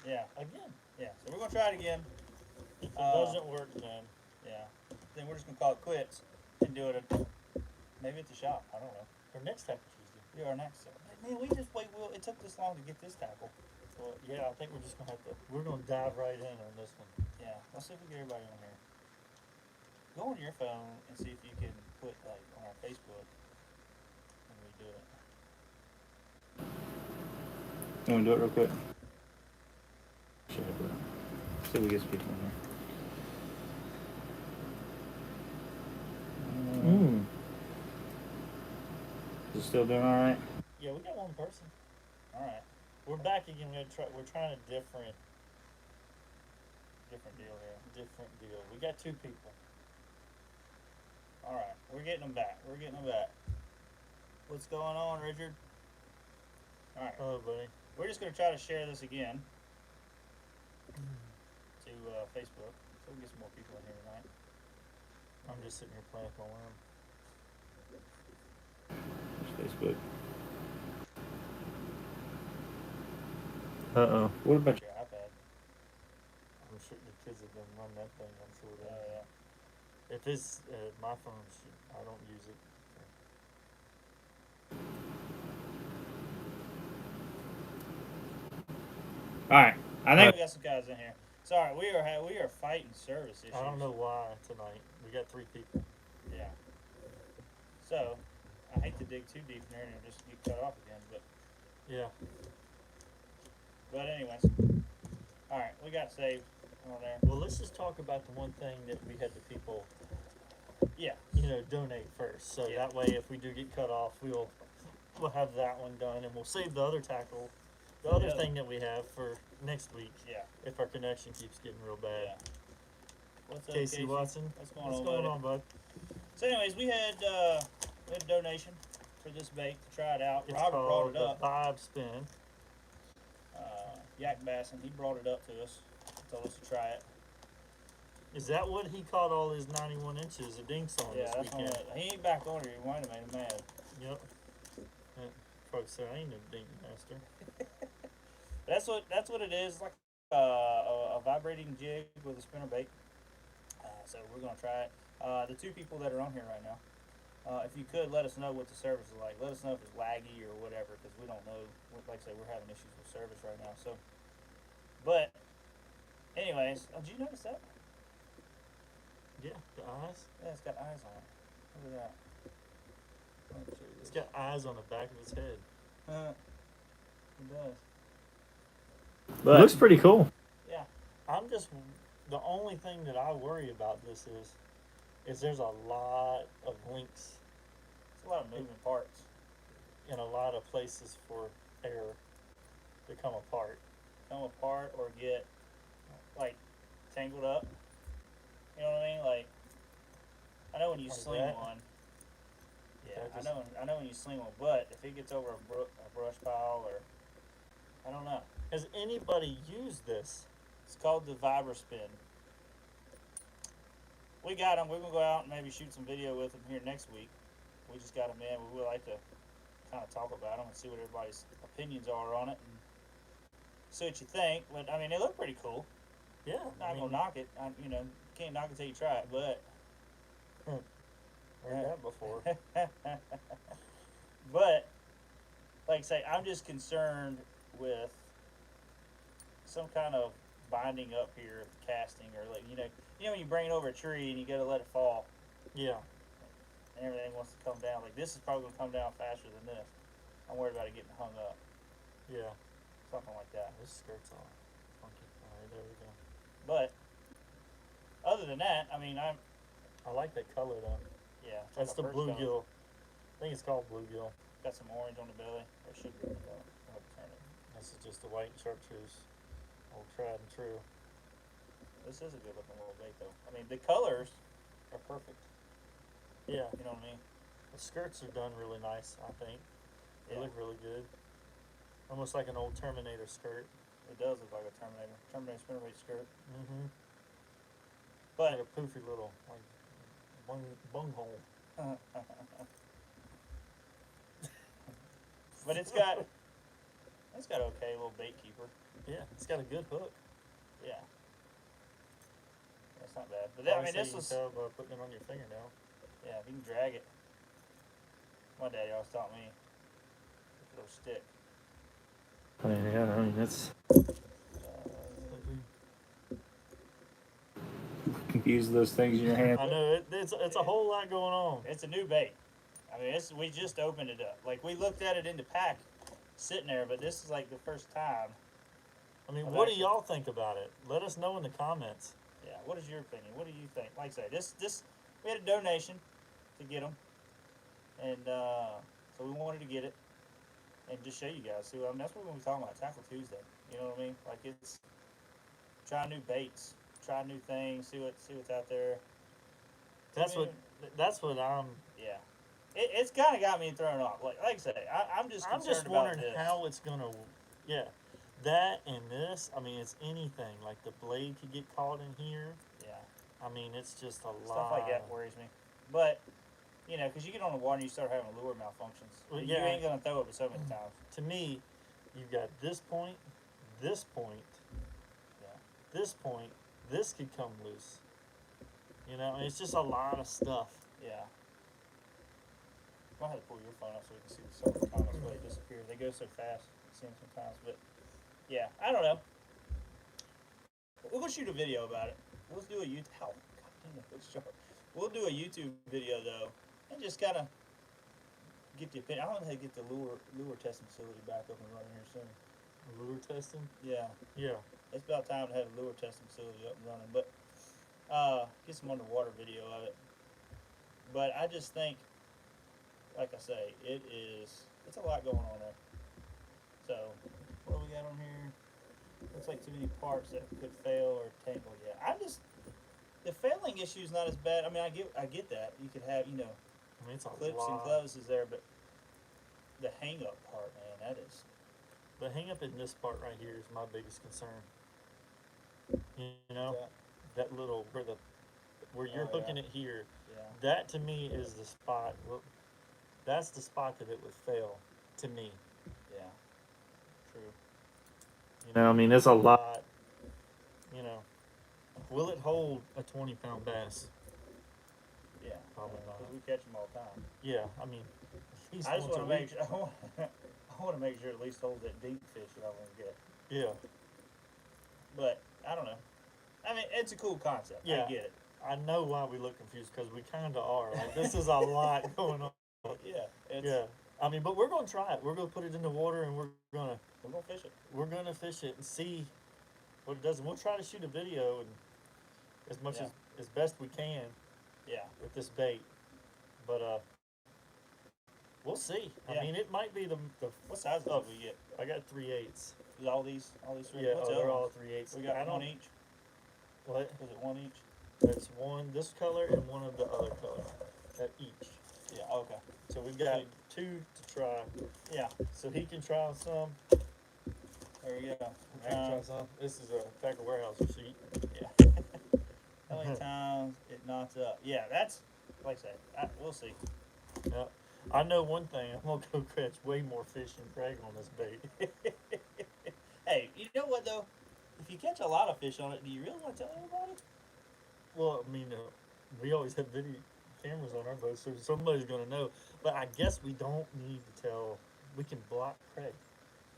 Yeah. again. Yeah. So we're gonna try it again. If it doesn't work, then Yeah. Then we're just gonna call it quits and do it maybe at the shop. I don't know. or next Tackle Tuesday. Do our next. Man, we just wait. Will it took this long to get this tackle? Well, yeah, I think we're just gonna have to. We're gonna dive right in on this one. Yeah. Let's see if we get everybody on here. Go on your phone and see if you can put like on our Facebook when we do it. You want to do it real quick? Should I do it? See if we get some people in here. Is it still doing all right? Yeah, we got one person. All right. We're back again. We're trying a different Deal here. deal. We got two people. All right. We're getting them back. What's going on, Richard? All right. Hello, buddy. We're just gonna try to share this again to Facebook, so we get some more people in here tonight. I'm just sitting here playing with my worm. Facebook. Uh-oh. What about Your iPad. I'm sure the kids have been running that thing. I'm sure Oh they. yeah. If it's my phone, I don't use it. All right. I think We got some guys in here. Sorry, we are fighting service issues. I don't know why tonight. We got three people. Yeah. So, I hate to dig too deep in there and just get cut off again, Yeah. but anyways. All right, we got saved on there. Well, let's just talk about the one thing that we had the people, Yeah. donate first. So Yeah. that way, if we do get cut off, we'll have that one done, and we'll save the other tackle, the other Yeah. thing that we have for next week Yeah. if our connection keeps getting real bad. Yeah. What's up, Casey Watson, What's going what's on, going buddy? on, bud? So, anyways, we had a donation for this bait to try it out. It's Robert brought called it the up. Vibe Spin. Yak Bassin, he brought it up to us. Told us to try it. Is that what he caught all his 91 inches of dinks on Yeah, this that's weekend? one. He ain't back on here. He might have made him mad. Yep. Folks say I ain't no dink master. That's what it is. Like a vibrating jig with a spinner bait. So we're gonna try it. The two people that are on here right now, if you could let us know what the service is like. Let us know if it's laggy or whatever, because we don't know. Like I said, we're having issues with service right now. So, but anyways, did you notice that? Yeah, the eyes. Yeah, it's got eyes on it. Look at that. It's got eyes on the back of his head. It does. it looks pretty cool. Yeah. I'm just the only thing that I worry about this is there's a lot of links It's a lot of moving parts. in a lot of places for air to come apart. Come apart or get like tangled up. You know what I mean? Like I know when you Like sling that? one. Yeah, That I know when you sling one, but if it gets over a brush pile or I don't know. Has anybody used this? It's called the Vibra Spin. We got them. We're gonna go out and maybe shoot some video with them here next week. We just got them in. We would like to kind of talk about them and see what everybody's opinions are on it and see what you think. But I mean, they look pretty cool. Yeah, Not gonna knock it. Can't knock it till you try it. But heard that before. but like I say, I'm just concerned with some kind of binding up here, casting, or like when you bring it over a tree and you gotta let it fall Yeah, and everything wants to come down. Like this is probably gonna come down faster than this. I'm worried about it getting hung up, yeah. something like that. This skirt's all funky. All right, there we go. But other than that, I mean, I like that color though. yeah. it's like That's a the birch color. bluegill. I think it's called bluegill. Got some orange on the belly. Or should be on the belly. I'll have to turn it. This is just the white chartreuse. Old tried and true. This is a good looking little bait though. I mean, the colors are perfect. Yeah, You know what I mean? the skirts are done really nice, I think. They Yeah. look really good. Almost like an old Terminator skirt. It does look like a Terminator spinnerbait skirt. Mm-hmm. But Like a poofy little, like, bunghole. but it's got It's got okay little bait keeper. Yeah, it's got a good hook. Yeah. That's not bad. But I mean, this was, tell by putting it on your fingernail. yeah, if you can drag it. My daddy always taught me with a little stick. I mean, yeah, I mean, that's confuse those things in your hand. I know it's a whole lot going on. It's a new bait. I mean, we just opened it up. Like, we looked at it in the pack sitting there, but this is like the first time. I mean, I've what do actually- y'all think about it? Let us know in the comments. Yeah, what is your opinion? What do you think? Like I say, this we had a donation to get them, and so we wanted to get it and just show you guys. So that's what we're gonna be talking about, Tackle Tuesday. You know what I mean? Like, it's try new baits, try new things, see what's out there. That's what I'm. Yeah, it's kind of got me thrown off. Like I say, I'm just I'm concerned just about wondering this. how it's gonna. Yeah, that and this. I mean, it's anything. Like the blade could get caught in here. Yeah, I mean, it's just a lot. stuff like that worries me. But you know, because you get on the water and you start having lure malfunctions. Well, You yeah. ain't gonna throw it but so many times. To me, you've got this point, this point. This could come loose. You know, it's just a lot of stuff. Yeah. Might have to pull your phone up so we can see some of the comments when they disappear. They go so fast, I see them sometimes. But yeah, I don't know. We're gonna shoot a video about it. Let's do a YouTube. Oh, God damn it, it's sharp. We'll do a YouTube video though, and just kind of get the opinion. I want to get the lure testing facility back up and running here soon. Lure testing. Yeah, Yeah. it's about time to have a lure testing facility up and running. But get some underwater video of it. But I just think, like I say, it's a lot going on there. So, what do we got on here? Looks like too many parts that could fail or tangle. Yeah, the failing issue is not as bad. I mean, I get that. You could have, I mean, it's a clips lot. and closes there, but the hang up part, man, that is, The hang up in this part right here is my biggest concern. You know, that little where you're Oh, yeah. hooking it here. yeah, That to me is the spot. That's the spot that it would fail. To me, yeah, true. you know, I mean, it's a lot. You know, will it hold a 20-pound bass? Yeah, Probably not. because we catch them all the time. Yeah, I mean, at least I just once want a to week. make sure. I want to make sure it at least holds that deep fish that I want to get. Yeah, But I don't know. I mean, it's a cool concept. Yeah. I get it. I know why we look confused because we kind of are. Like, this is a lot going on. Yeah, it's, Yeah, I mean, but we're gonna try it. We're gonna put it in the water and we're gonna fish it. fish it and see what it does. And we'll try to shoot a video and as much Yeah. as best we can Yeah, with this bait. But we'll see. Yeah. I mean, it might be the what size Oh. did we get? I got 3/8. Is all these three? Yeah, What's oh, the they're other all ones? 3/8. We got I one don't. each. What? Was it one each? It's one this color and one of the other color at each. Yeah. Okay. So we've got 2 to try. Yeah. So he can try some. There you go. I can try some. This is a Tackle Warehouse receipt. Yeah. How many times it knots up? Yeah, that's like I said. We'll see. Yeah. I know one thing. I'm gonna go catch way more fish than Craig on this bait. Hey, you know what though? If you catch a lot of fish on it, do you really want to tell everybody? Well, I mean, we always have video cameras on our boat, so somebody's gonna know. But I guess we don't need to tell. We can block Craig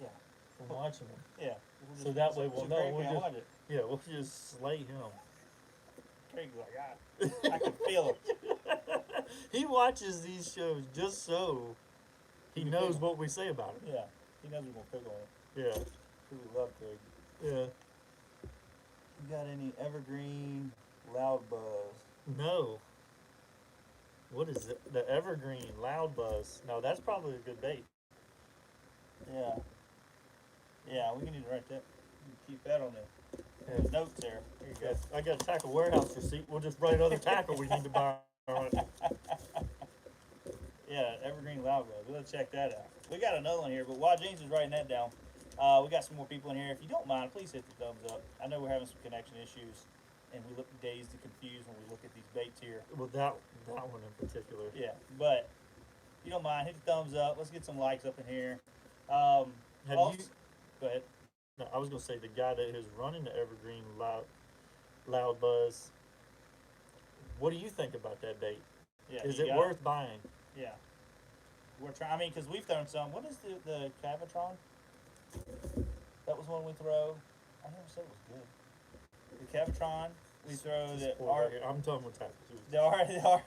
Yeah. from watching him. Yeah. So that way we'll know. Craig We'll can't just- watch it. Yeah, we'll just slay him. Craig's like, I can feel him. He watches these shows just so he You knows can- what we say about him. Yeah. He knows we're gonna pick on him. Yeah, Cause we love Craig. yeah. You got any evergreen loud buzz? No. What is it? The Evergreen Loud Buzz. No, that's probably a good bait. Yeah. Yeah, we can need to write that. You can keep that on the Yeah. notes there. There you go. I got a Tackle Warehouse receipt. We'll just write other tackle we need to buy on it. Yeah, evergreen loud buzz. We'll check that out. We got another one here, but while James is writing that down, we got some more people in here. If you don't mind, please hit the thumbs up. I know we're having some connection issues, and we look dazed and confused when we look at these baits here. Well, that one in particular. Yeah, but if you don't mind, hit the thumbs up. Let's get some likes up in here. Have Also- you Go ahead. No, I was gonna say the guy that is running the Evergreen Loud Buzz. What do you think about that bait? Yeah. Is you it got worth buying? Yeah. We're trying. I mean, because we've thrown some. What is the Cavatron? That was one we throw. I never said it was good. The Cavatron. We throw This the boy R. right here. I'm done with tackles. The R. The R.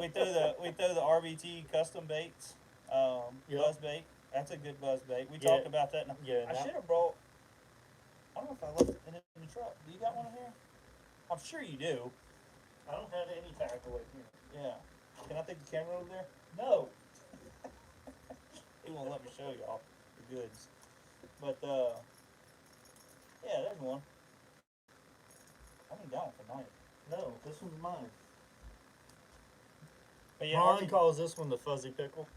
we throw the RBT custom baits. Yep. Buzz bait. That's a good buzz bait. We Yeah. talked about that. Yeah, I now- should have brought. I don't know if I left it in the truck. Do you got one in here? I'm sure you do. I don't have any tackle right here. Yeah. Can I take the camera over there? No. He won't let me show y'all the goods. But yeah, there's one. I think that one for night. No, this one's mine. But yeah, Ron Harvey- calls this one the Fuzzy Pickle.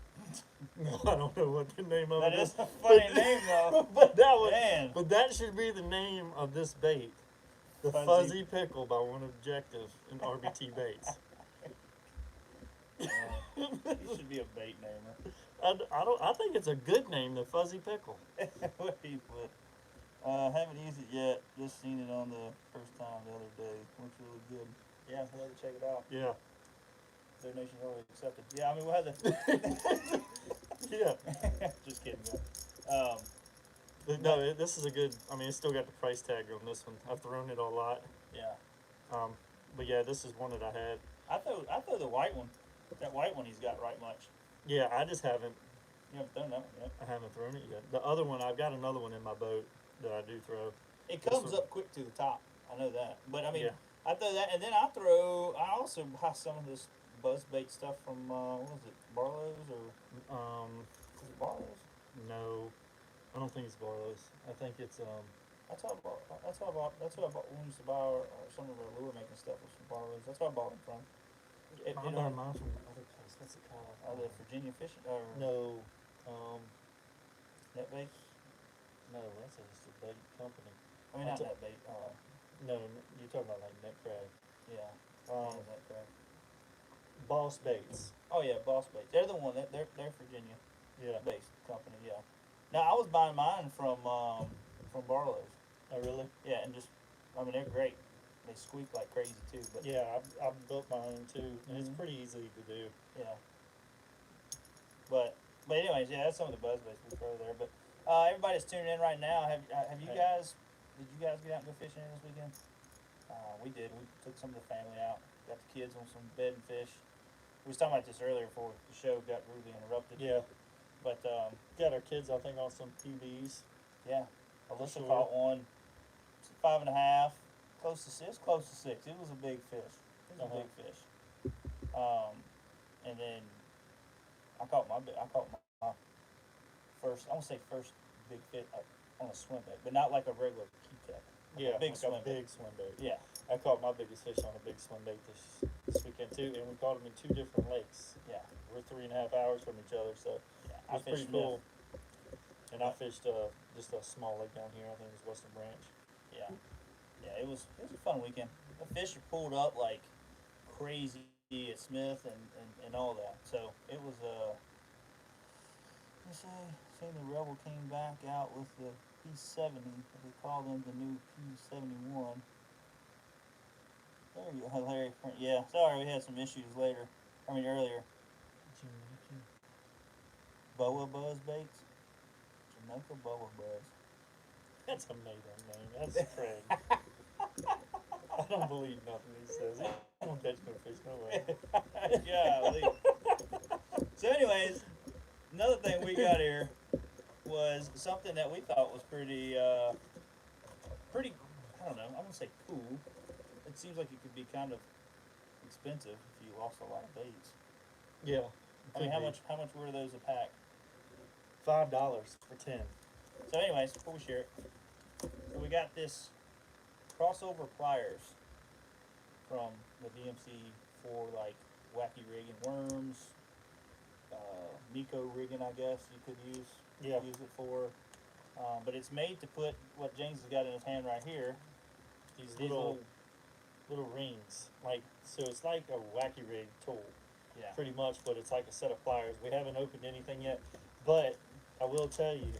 No, I don't know what the name of that it is a funny name though. but that was, Man. but that should be the name of this bait. The Fuzzy. Fuzzy Pickle by One Objective in RBT Baits. You should be a bait namer. I think it's a good name, the Fuzzy Pickle. What do you put? Haven't used it yet. Just seen it on the first time the other day. Looks really good. Yeah, we'll have to check it out. Yeah. Donations already accepted. Yeah, I mean we'll have to. Yeah. Just kidding. Yeah. But no, this is a good, I mean, it's still got the price tag on this one. I've thrown it a lot. Yeah. But yeah, this is one that I had. I throw the white one. That white one he's got right much. Yeah, I just haven't, You haven't thrown that one yet. I haven't thrown it yet. The other one, I've got another one in my boat that I do throw. It This comes one- up quick to the top. I know that. But I mean, Yeah. I throw that, and then I also buy some of this buzz bait stuff from what was it, Barlow's or is it Barlow's? No, I don't think it's Barlow's. I think it's, That's what I bought. That's what I bought. We used to buy some of our lure making stuff was from Barlow's. That's what I bought them from. I got mine from another place. What's it called? The Virginia Fishing or No, Net Bait. no, that's just a bait company. I mean, not Net Bait. No, you're talking about like Net Crab. Yeah. Net Crab. Boss Baits. Oh yeah, Boss Bait. They're the one. They're Virginia Yeah. based company. Yeah. Now I was buying mine from Barlow's. Oh, really? Yeah, and just I mean they're great. They squeak like crazy too. But Yeah, I've built mine too, and it's Mhm. pretty easy to do. yeah. But anyways, yeah, that's some of the buzz baits we throw there. But everybody's tuning in right now. Have you Hey. guys? Did you guys get out and go fishing this weekend? We did. We took some of the family out. Got the kids on some bed and fish. We was talking about this earlier before the show got rudely interrupted. Yeah, But got our kids, I think, on some PBs. yeah, Alyssa Sure. caught one, 5.5, close to 6. Close to 6. It was a big fish. It was Uh-huh. a big fish. And then I caught my first. I won't say first big fish on a swim bait, but not like a regular keep tech. Yeah, big like swim a bait. big swim bait. Yeah. I caught my biggest fish on a big swim bait this weekend too, and we caught them in 2 different lakes. Yeah. We're 3.5 hours from each other, so Yeah. it was pretty cool. And I fished just a small lake down here. I think it was Western Branch. Yeah. Yeah, it was a fun weekend. The fish are pulled up like crazy at Smith and all that. So it was let's say the Rebel came back out with the P70. They called them the new P71. There you go, Larry. Yeah, sorry we had some issues earlier. Boa Buzz baits. Jamaica Boa Buzz. That's a made-up name. That's Craig. I don't believe nothing he says. I don't catch no fish, no way. Yeah. So, anyways, another thing we got here was something that we thought was pretty. I don't know. I wouldn't say cool. It seems like it could be kind of expensive if you lost a lot of baits. Yeah. I mean, how much were those a pack? $5 for 10. So, anyways, before we share it, so we got this crossover pliers from the DMC for like wacky rigging, worms, Miko rigging, I guess you could use it for. But it's made to put what James has got in his hand right here. These These little rings, so it's like a wacky rig tool, Yeah. pretty much, but it's like a set of pliers. We haven't opened anything yet, but I will tell you,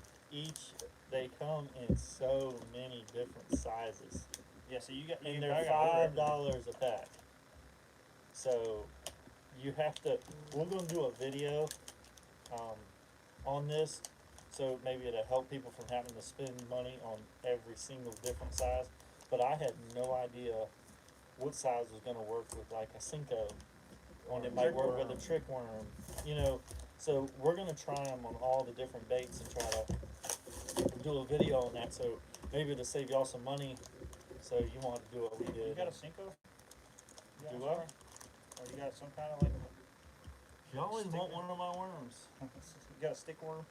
they come in so many different sizes. Yeah, so you got And you they're probably got $5 a pack. So you have to. We're gonna do a video on this, so maybe it'll help people from having to spend money on every single different size. But I had no idea what size was gonna work with like a Cinco, and it might Trick work worm. with a trick worm. You know, so we're gonna try them on all the different baits and try to do a video on that. So maybe it'll save y'all some money. So you want to do what we did. You got a Cinco? You got Do one, I? sorry? Or you got some kind of like You always stick want it. one of my worms. you got a stick worm?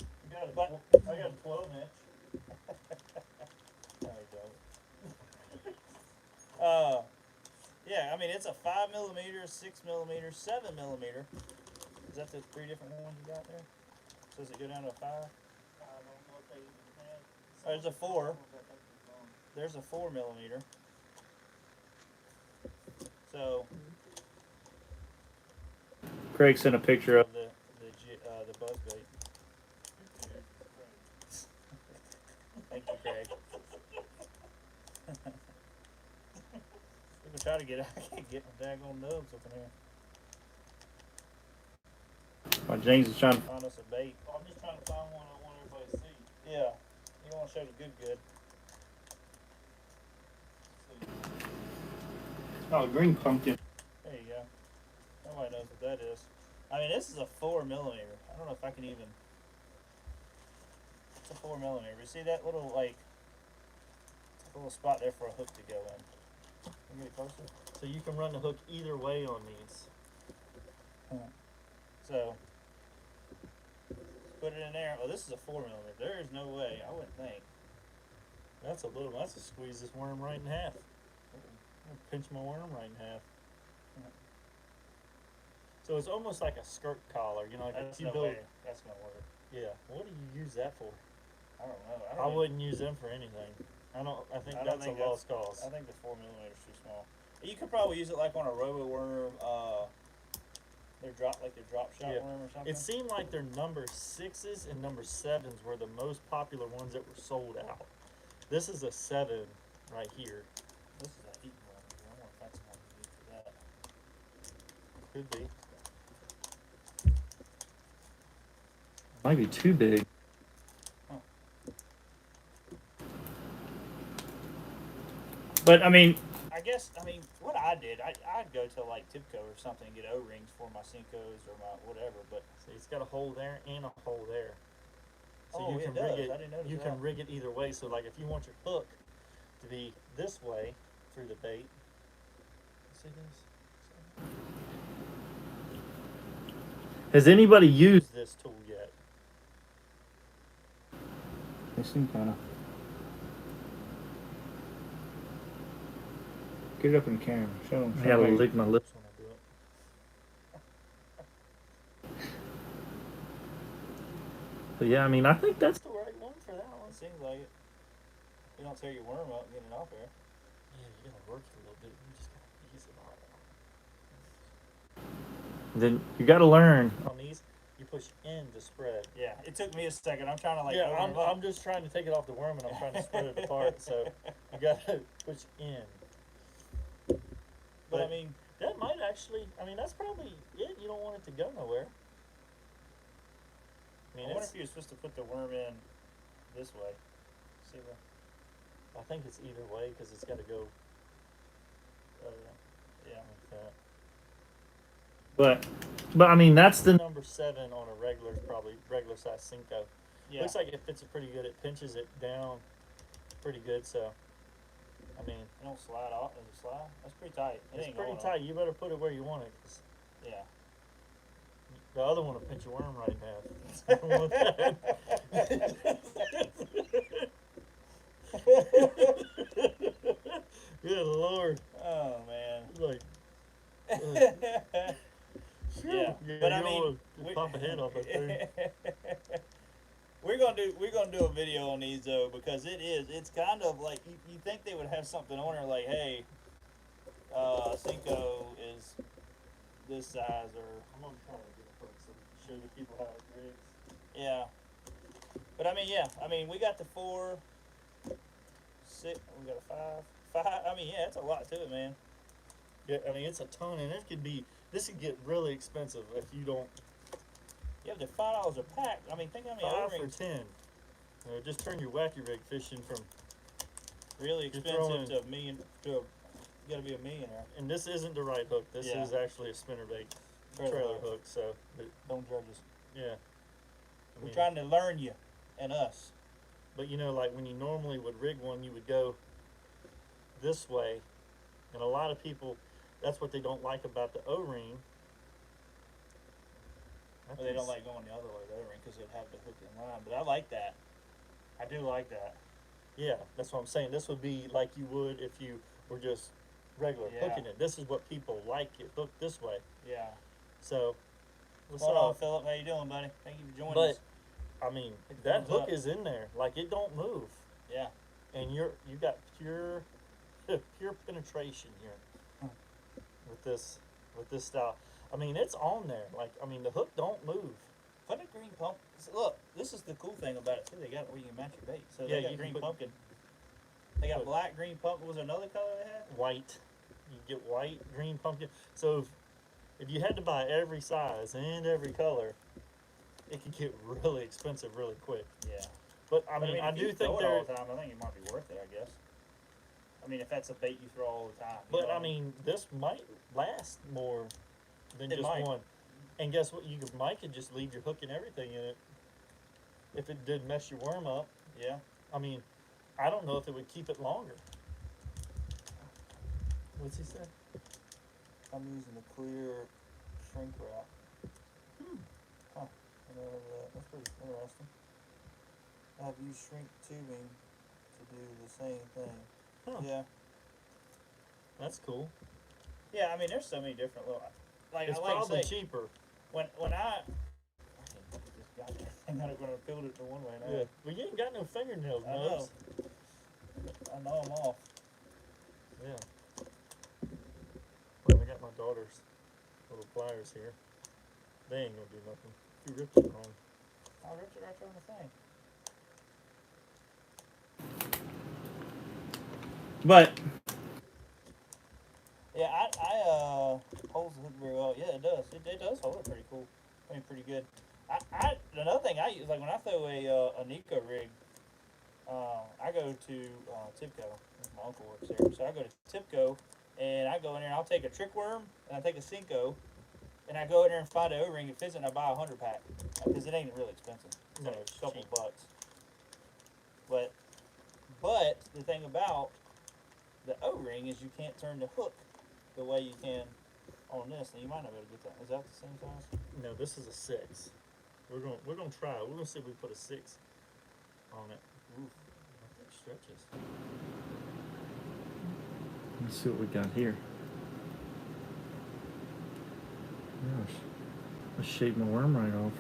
You got But- I got a 12-inch. No, you don't. Yeah, I mean it's a 5mm, 6mm, 7mm. Is that the 3 different ones you got there? So does it go down to a 5? I don't know if they even had. There's a 4. There's a 4mm. So Craig sent a picture of. the buzz bait. Thank you, Craig. We can try to get. I can't get my daggone nubs up in here. While James is trying to. Find us a bait. I'm just trying to find one I want everybody to see. Yeah, you don't want to show the good. Oh, green pumpkin. There you go. Nobody knows what that is. I mean, this is a 4mm. I don't know if I can even. It's a 4mm. You see that little little spot there for a hook to go in. Can you get it closer? So you can run the hook either way on these. So put it in there. Oh, this is a 4mm. There is no way. I wouldn't think. That's a squeeze this worm right in half. I'm gonna pinch my worm right in half. So it's almost like a skirt collar, you know, like That's if you no build. way that's gonna work. Yeah. What do you use that for? I don't know. I wouldn't use them for anything. I think I don't that's think a lost cause. I think the 4mm is too small. You could probably use it like on a robo worm. Their drop shot Yeah. worm or something. It seemed like their number 6s and number 7s were the most popular ones that were sold out. This is a 7 right here. This is an 8mm. I want to find someone to use for that. Could be. Might be too big. Huh. But I mean, I mean, what I did, I'd go to like Tipco or something and get O-rings for my Cincos or my whatever, but See, it's got a hole there and a hole there. So oh, you it can does. rig I it. didn't notice You that. can rig it either way. So like if you want your hook to be this way through the bait. See this? has anybody used? Use this tool yet? They seem kind of. Get it up in the camera. Show them. I gotta lick my lips when I do it. But yeah, I mean, I think that's the right one for that one. It seems like it. You don't tear your worm up getting it off there. Yeah, you gotta work it a little bit. You just gotta ease it off. Then you got to learn. On these, you push in to spread. Yeah, it took me a second. I'm trying to like. Yeah, open them up. I'm just trying to take it off the worm and I'm trying to spread it apart. So you gotta push in. But I but- mean, That might actually. I mean, that's probably it. You don't want it to go nowhere. I I mean, wonder it's, if you're supposed to put the worm in this way. See where? I think it's either way because it's got to go Yeah. like that. But I mean, that's the. Number 7 on a regular, probably regular size Cinco. Yeah. Looks like it fits it pretty good. It pinches it down pretty good. So, I mean, It don't slide off. Does it slide? That's pretty tight. It it's ain't pretty going tight. You better put it where you want it. 'Cause Yeah. the other one will pinch your worm right in half. I don't want that. Good lord. Oh man. Like, Yeah, yeah, but I you don't mean, wanna pop a head off that thing. we're gonna do a video on these though because it's kind of like you think they would have something on there like, hey, Cinco is this size or I'm gonna try to get a hook so we can show the people how it rigs. Yeah. But I mean, yeah. I mean, we got the 4, 6. We got a 5. I mean, yeah, it's a lot to it, man. Yeah, I mean it's a ton, and this could get really expensive if you don't. Yeah, they're $5 a pack. I mean, think how many 5 for O-rings. 10. Just turn your wacky rig fishing from, Really You're expensive throwing- to a million. You gotta be a millionaire. and this isn't the right hook. This Yeah. is actually a spinnerbait trailer hook. So, but, Don't judge us. yeah. I We're mean, trying to learn you and us. But you know, like when you normally would rig one, you would go this way, and a lot of people, that's what they don't like about the O-ring. Well, they don't like going the other way, the O-ring, because it'd have the hook in line. But I like that. I do like that. Yeah, that's what I'm saying. This would be like you would if you were just regular Yeah. hooking it. This is what people like it hooked this way. Yeah. So, what's Hold on, up? Philip. How you doing, buddy? Thank you for joining But us. I mean, Pick the that thumbs hook up. is in there. Like it don't move, Yeah. and you got pure pure penetration here Hmm. with this style. I mean, it's on there. Like I mean, the hook don't move. Put a green pump. Look, this is the cool thing about it too. They got it where you can match your bait. So Yeah, they got you can green put- pumpkin. They got put- black, green pumpkin. Was there another color they had? White. You get white, green pumpkin. So if you had to buy every size and every color, it could get really expensive really quick. Yeah. But I mean, I if do you think throw it there. all the time. I think it might be worth it. I guess. I mean, if that's a bait you throw all the time. you But know? I mean, this might last more than It just might. one. And guess what? Might could just leave your hook and everything in it. If it did mess your worm up, Yeah. I mean, I don't know if it would keep it longer. What's he say? I'm using the clear shrink wrap. Huh. I never heard of that. That's pretty interesting. I've used shrink tubing to do the same thing. Huh. Yeah. That's cool. Yeah, I mean, there's so many different little. Like It's I like to probably say, cheaper. when I can't get this goddamn thing out of gonna build it the one way now. Yeah. Well, you ain't got no fingernails, I know. Nubs. I know I'm off. Yeah. Well, I got my daughter's little pliers here. They ain't gonna do nothing. You ripped it wrong. I ripped it right there on the thing. But Yeah, I holds the hook very well. Yeah, it does. It does hold it pretty cool. I mean, pretty good. Another thing I use, like when I throw a Nico rig, I go to Tipco. My uncle works there, so I go to Tipco, and I go in there and I'll take a trick worm and I take a Cinco, and I go in there and find an O-ring. It fits it, and I buy a 100 pack because it ain't really expensive. It's No, like it's a couple cheap. bucks. But the thing about the O-ring is you can't turn the hook the way you can on this, and you might not be able to get that. Is that the same size? No, this is a 6. We're gonna try it. We're gonna see if we put a 6 on it. Oof. It stretches. let's see what we got here. Gosh, I shaved my worm right off.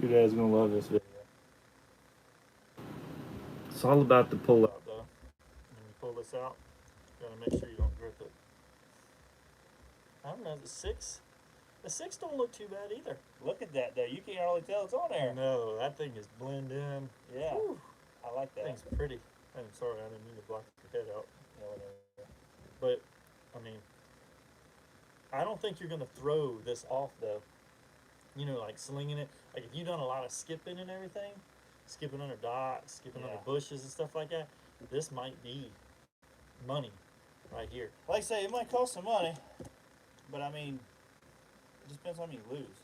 Your dad's gonna love this video. It's all about the pull out. Though, when you pull this out, you gotta make sure you don't grip it. I don't know. The 6 don't look too bad either. Look at that, though. You can't hardly tell it's on there. No, that thing is blend in. Yeah, Whew, I like that that. thing's pretty. I'm sorry, I didn't mean to block your head out. Yeah, whatever. But, I mean, I don't think you're gonna throw this off though. You know, like slinging it. Like if you've done a lot of skipping and everything, skipping under docks, skipping under Yeah. bushes and stuff like that, this might be money right here. Like I say, it might cost some money, but I mean, it just depends on how many you lose.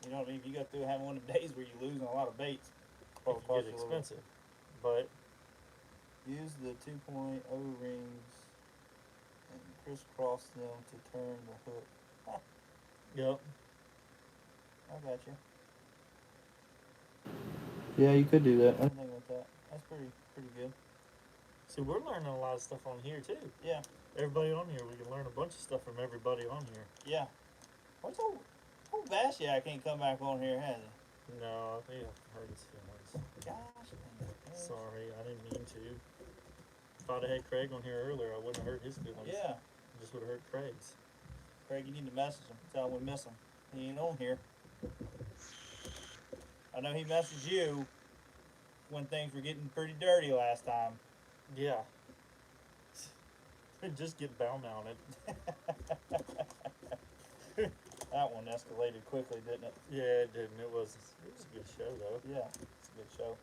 You know what I mean? If you go through having one of the days where you lose on a lot of baits, It probably can cost get you a little bit. expensive. But Use the 2-point O-rings and crisscross them to turn the hook. yep. I got you. Yeah, you could do that. I didn't think about that. That's pretty good. See, we're learning a lot of stuff on here too. Yeah, Everybody on here, we can learn a bunch of stuff from everybody on here. yeah. What's old Vashiak ain't come back on here, has he? No, I think I've heard his feelings. Gosh, dang it. Sorry, I didn't mean to. If I'd have had Craig on here earlier, I wouldn't have hurt his feelings. Yeah. I just would have hurt Craig's. Craig, you need to message him. Tell him we miss him. He ain't on here. I know he messaged you when things were getting pretty dirty last time. Yeah. Just get bow mounted. That one escalated quickly, didn't it? Yeah, it didn't. It was a good show though. Yeah, it's a good show.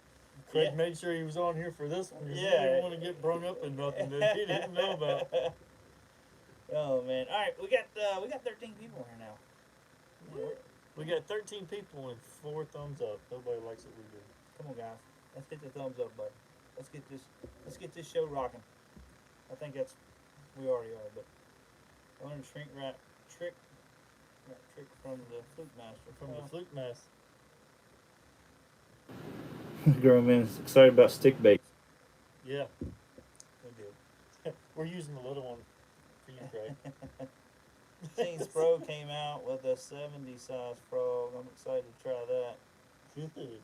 Craig Yeah. made sure he was on here for this one. 'Cause he Yeah. didn't want to get brung up in nothing that he didn't know about. Oh man! All right, we got 13 people here now. Yeah. We got 13 people and 4 thumbs up. Nobody likes what we do. Come on, guys. Let's hit the thumbs up button. Let's get this show rocking. I think we already are, but I learned shrink wrap trick from the Fluke Master. From the Fluke Mass. Grown man's excited about stick bait. Yeah. We do. We're using the little one for you, Craig. Saints Pro came out with a 70 size frog. I'm excited to try that. Good.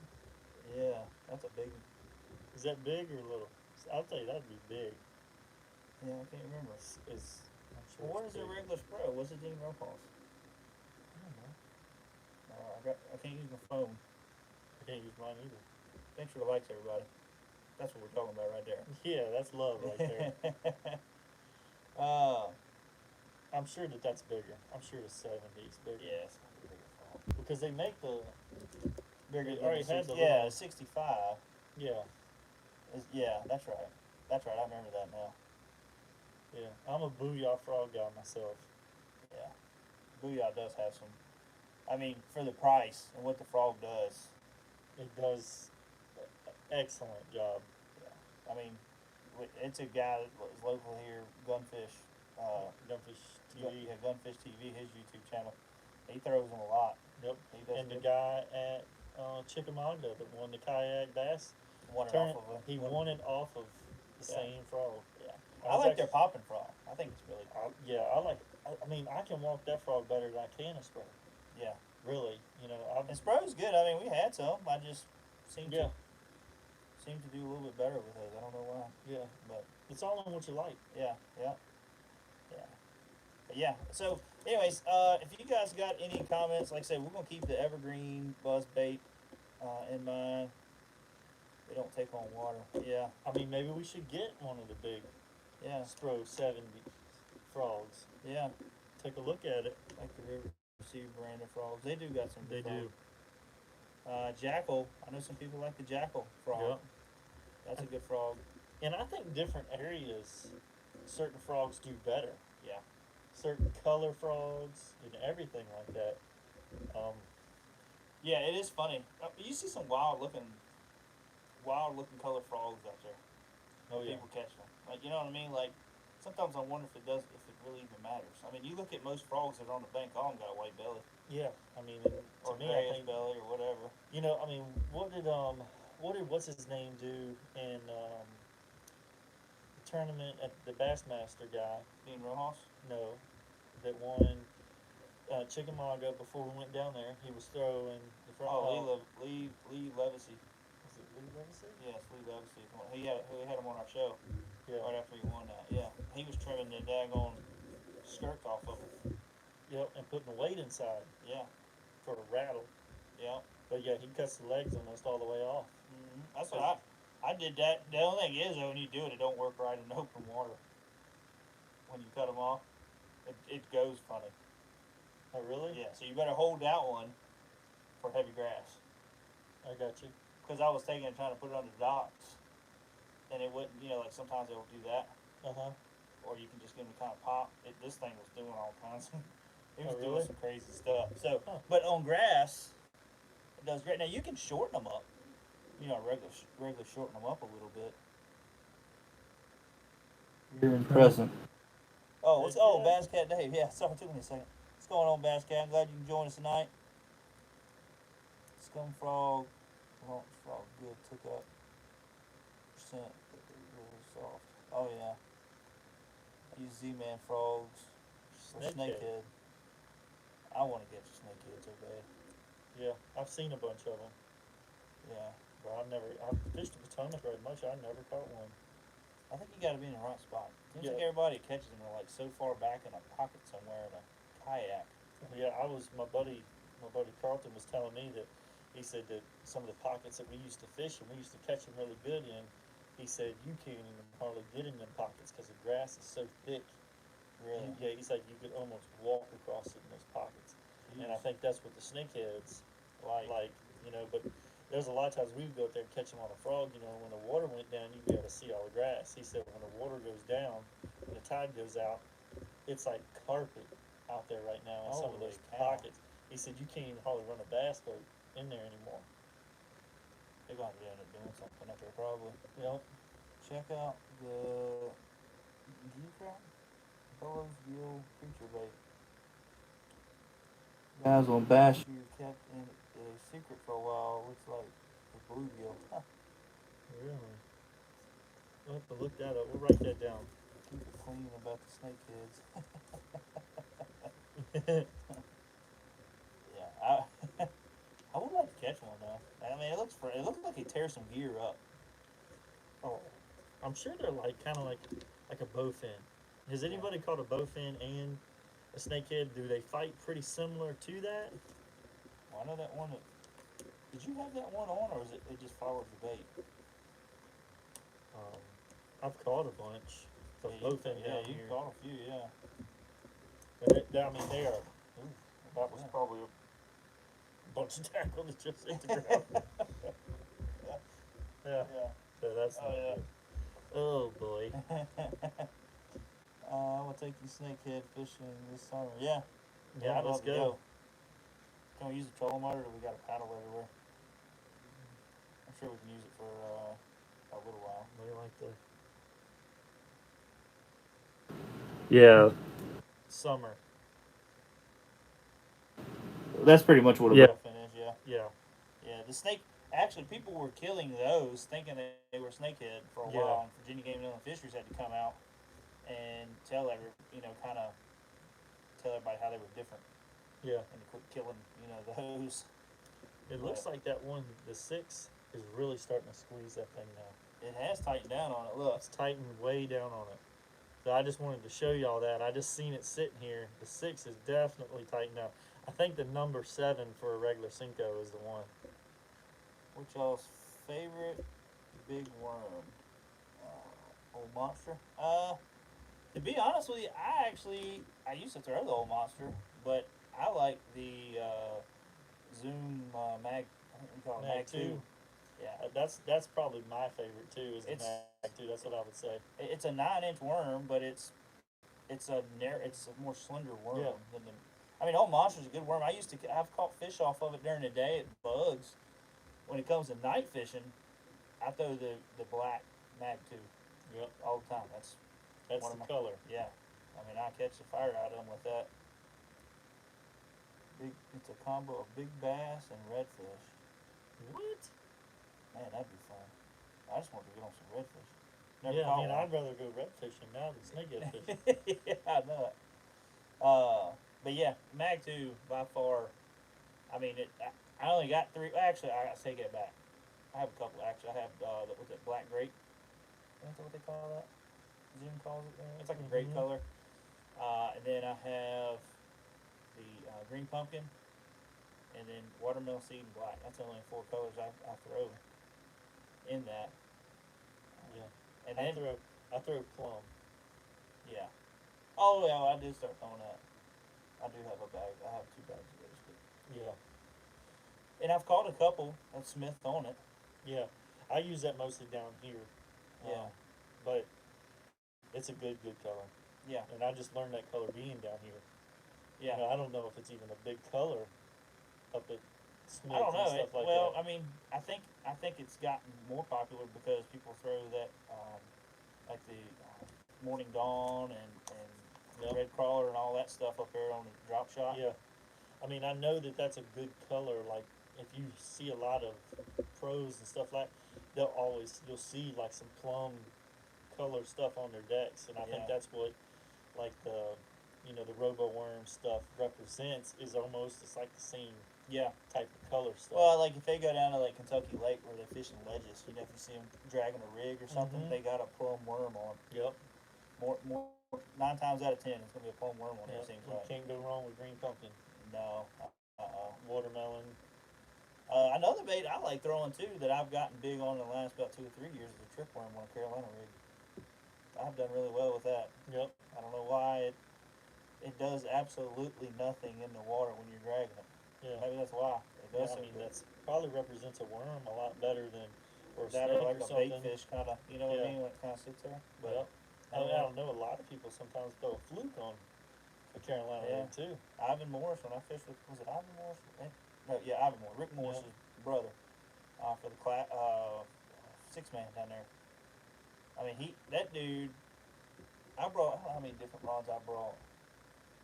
Yeah, that's a big one. Is that big or little? I'll tell you, that'd be big. Yeah, I can't remember. I'm sure Well, what it's is a big. regular Pro? What's it Dean Rojas? I don't know. I can't use my phone. I can't use mine either. Thanks for the likes, everybody. That's what we're talking about right there. Yeah, that's love right there. uh, I'm sure that's bigger. I'm sure the 70 is bigger. yeah, it's gonna be a bigger frog. Because they make the Bigger They than already the had 60, the yeah, little- 65. yeah. Yeah, that's right. That's right. I remember that now. Yeah. I'm a booyah frog guy myself. Yeah, Booyah does have some. I mean, for the price and what the frog does. It does an excellent job. I mean, it's a guy that was local here, Gunfish. Gunfish Gun- TV. yeah, Gunfish TV, his YouTube channel. He throws them a lot. Yep. He does And the good. guy at Chickamauga that won the kayak bass, Won it turn- off of a, he won it off of the Yeah. same frog. Yeah. I I was like their actually- popping frog. I think it's really cool. I like. I mean, I can walk that frog better than I can a spray. Yeah. Really, And Spro's good. I mean, we had some. I just seem Yeah. to do a little bit better with those. I don't know why, Yeah. but It's all in what you like. yeah. But yeah. So, anyways, if you guys got any comments, like I said, we're gonna keep the evergreen buzz bait in mind. They don't take on water. Yeah. I mean, maybe we should get one of the big Yeah. Spro 70 frogs. Yeah. Take a look at it. Like the River Sea brand of frogs. They do got some They good do. frogs. Jackal. I know some people like the jackal frog. Yep. That's a good frog. And I think different areas, certain frogs do better. Yeah. Certain color frogs and everything like that. Yeah, it is funny. You see some wild looking color frogs out there. Oh yeah. People catch them. Like, you know what I mean? Like, sometimes I wonder if it really even matters. I mean, you look at most frogs that are on the bank, all of them got a white belly. Yeah. I mean, Or to me, I grayish think belly or whatever. I mean, what did what's his name do in the tournament at the Bassmaster guy? Dean Rojas? No, that won Chickamauga before we went down there. He was throwing the front. Oh, Lee Levacy. Was it Lee Levacy? Yes, Lee Levacy. He had him on our show Yeah. right after he won that. Yeah. He was trimming the daggone skirts off of him. Yep, and putting the weight inside Yeah. for a rattle. Yeah. But yeah, he cuts the legs almost all the way off. That's what I did that. The only thing is, though, when you do it, it don't work right in open water. When you cut them off, it goes funny. Oh really? Yeah, so you better hold that one for heavy grass. I got you. Because I was trying to put it on the docks, and it wouldn't, like sometimes they'll do that, or you can just give them kind of pop. This thing was doing all kinds of, it was Oh, doing really? some crazy stuff. So, Huh. but on grass, it does great. Now you can shorten them up, regularly shorten them up a little bit. Here and present. Oh, Heck Bass Cat Dave. Yeah, sorry, it took me a second. What's going on, Bass Cat? I'm glad you can join us tonight. Scum Frog, Launch Frog, good, took up. Percent, really soft. Oh, yeah. I use Z-Man Frogs, or Snakehead. Snakehead. I want to get the Snakehead so bad. Yeah, I've seen a bunch of them, Yeah. but I've fished the Potomac very much. I never caught one. I think you got to be in the right spot. Seems like Yeah. everybody catches them are like so far back in a pocket somewhere in a kayak. Yeah, my buddy my buddy Carlton was telling me that he said that some of the pockets that we used to fish and we used to catch them really good in, he said you can't even hardly get in them pockets because the grass is so thick. Really? Yeah, he said you could almost walk across it in those pockets. And I think that's what the snakeheads like, you know, but there's a lot of times we would go out there and catch them on a frog, you know, when the water went down, you'd be able to see all the grass. He said when the water goes down, when the tide goes out, it's like carpet out there right now in some of Holy those cow. pockets. He said you can't even hardly run a bass boat in there anymore. They're going to end up doing something up there probably. You know? Check out the G-Crack Bellows Gill Creature Bait. Guys will bash you kept in a secret for a while. Looks like the bluegill. Huh. Really? We'll have to look that up. We'll write that down. Keep it clean about the snakeheads. Yeah, I would like to catch one though. I mean, it looks like he tears some gear up. Oh, I'm sure they're like kind of like a bowfin. Has anybody caught a bowfin and a snakehead? Do they fight pretty similar to that? Well, I know that one. Did you have that one on, or is it just follows the bait? I've caught a bunch of bowfin Yeah, down you here. caught a few. Yeah. And I mean, they are. Ooh, that was Yeah. probably a bunch of tackle that just hit the ground. Yeah. Yeah. So that's Oh, not yeah. good. Oh boy. I will take you snakehead fishing this summer. Yeah. Yeah, I'd let's love to go. Can we use a trolling motor, or we got a paddle everywhere? I'm sure we can use it for a little while. They like the Yeah, summer. that's pretty much what it Yeah. was. Finish, yeah. Yeah. Yeah, the snake. Actually, people were killing those, thinking they were snakehead for a Yeah. while. And Virginia Game and Inland Fisheries had to come out and tell everybody how they were different, Yeah. and to quit killing, those. It looks like that one, the 6, is really starting to squeeze that thing now. It has tightened down on it. Look. It's tightened way down on it. So I just wanted to show y'all that. I just seen it sitting here. The 6 is definitely tightened down. I think the number 7 for a regular Cinco is the one. What's y'all's favorite big worm? Old monster? To be honest with you, I used to throw the old monster, but I like the Zoom Mag. I think we call it Mag 2. Yeah, That's probably my favorite too. Is the It's- Mag 2? That's what I would say. it's a 9-inch worm, but it's a more slender worm Yeah. than the. I mean, old monster's a good worm. I've caught fish off of it during the day. It bugs. When it comes to night fishing, I throw the black Mag 2 Yep. all the time. That's That's One the of color. yeah. I mean, I catch the fire out of them with that. It's a combo of big bass and redfish. What? Man, that'd be fun. I just want to get on some redfish. Never Yeah, I caught mean, one. I'd rather go red fishing now than snakehead fishing. Yeah, I know it. But yeah, Mag 2 by far. I mean, I only got 3. Actually, I take it back. I have a couple. Actually, I have what's it, black grape? Is that what they call that? Zoom calls it. It's like a grape Mhm. color. And then I have the green pumpkin, and then watermelon seed and black. That's the only 4 colors I throw in that. Yeah. And I then throw plum. yeah. Oh yeah, well, I did start throwing that. I do have a bag. I have 2 bags of those. Yeah. And I've caught a couple of Smith on it. Yeah. I use that mostly down here. Yeah. But it's a good color. Yeah. And I just learned that color being down here. Yeah. You know, I don't know if it's even a big color up at Smith I don't know. and stuff like Well, that. I mean, I think it's gotten more popular because people throw that, like the Morning Dawn and Yep. Red Crawler and all that stuff up there on the drop shot. Yeah. I mean, I know that that's a good color. Like, if you see a lot of pros and stuff like, you'll see like some plum color stuff on their decks, and I think Yeah. that's what, like the robo worm stuff represents. Is almost it's like the same Yeah. type of color stuff. Well, like if they go down to like Kentucky Lake where they're fishing ledges, if you see them dragging a rig or something, Mhm. they got a plum worm on. Yep. More 9 times out of 10, it's gonna be a plum worm on it. Yep. Seems You like. can't go wrong with green pumpkin. No, watermelon. Another bait I like throwing too that I've gotten big on in the last about 2 or 3 years is a tripworm on a Carolina rig. I've done really well with that. Yep. I don't know why it does absolutely nothing in the water when you're dragging it. Yeah. Maybe that's why it Yeah, does. I mean, that's probably represents a worm a lot better than or a that snake or like or a bait something. fish kind of, you know what I Yeah. mean, when it kind of sits there. But Yep. I don't know. A lot of people sometimes throw a fluke on a Carolina Yeah. rig too. Ivan Morris, when I fished with, was it Ivan Morris? No, yeah, Ivan Morris, Rick Morris's brother, for the six man down there. I mean, that dude, I brought, I don't know how many different rods I brought,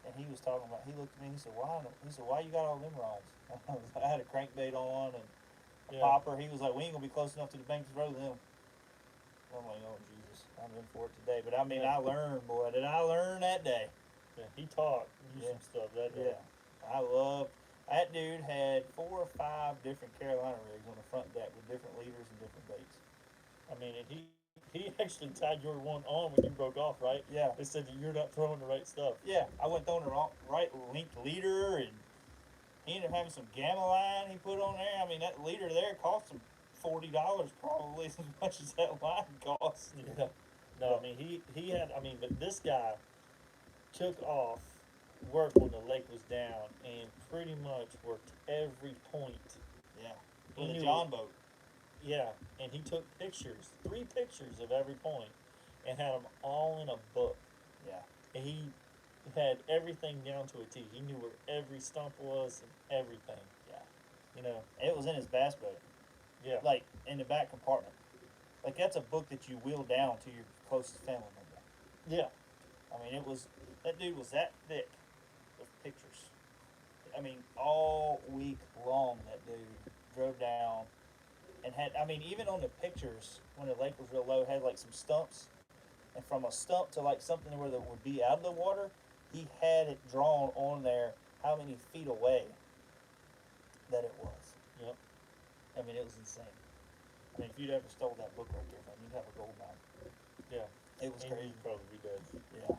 and he was talking about, he looked at me, he said, why you got all them rods? I had a crankbait on and a Yeah. popper. He was like, we ain't gonna be close enough to the bank to throw them. I'm like, oh Jesus, I'm in for it today. But I mean, Yeah. I learned, boy, did I learn that day. Yeah, he taught you Yeah. some stuff that day. Yeah, I love that dude had 4 or 5 different Carolina rigs on the front deck with different leaders and different baits. I mean, and he actually tied your one on when you broke off, right? Yeah, They said that you're not throwing the right stuff. yeah. I went throwing the right linked leader, and he ended up having some gamma line he put on there. I mean, that leader there cost him $40 probably as much as that line cost. Yeah. No, I mean he had. I mean, but this guy took off work when the lake was down and pretty much worked every point. Yeah, He with a knew John boat. Yeah, and he took pictures, 3 pictures of every point, and had them all in a book. Yeah, And he had everything down to a T. He knew where every stump was and everything. yeah. You know. It was in his bass boat, Yeah. like in the back compartment. Like that's a book that you wheel down to your closest family member. Yeah. I mean, that dude was that thick with pictures. I mean, all week long, that dude drove down and had, I mean, even on the pictures, when the lake was real low, had like some stumps. And from a stump to like something where that would be out of the water, he had it drawn on there how many feet away that it was. Yep. I mean, it was insane. I mean, if you'd ever stole that book right there, man, you'd have a gold mine. Yeah. It was And crazy. he probably did. Yeah.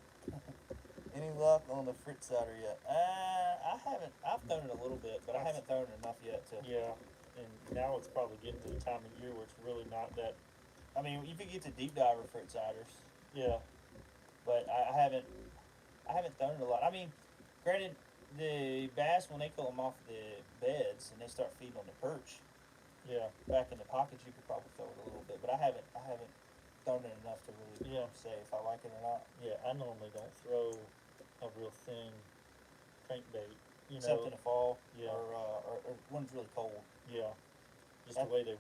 Any luck on the Fritz Sider yet? I haven't. I've thrown it a little bit, but I haven't thrown it enough yet to. Yeah. And now it's probably getting to the time of year where it's really not that. I mean, you could get to deep diver Fritz Siders, Yeah. but I haven't. I haven't thrown it a lot. I mean, granted, the bass when they pull them off the beds and they start feeding on the perch Yeah. back in the pockets, you could probably throw it a little bit. But I haven't. I haven't thrown it enough to really Yeah. say if I like it or not. Yeah. I normally don't throw a real thin crankbait. You know. Except in the fall, Yeah. or when it's really cold. Yeah. Just That- the way they,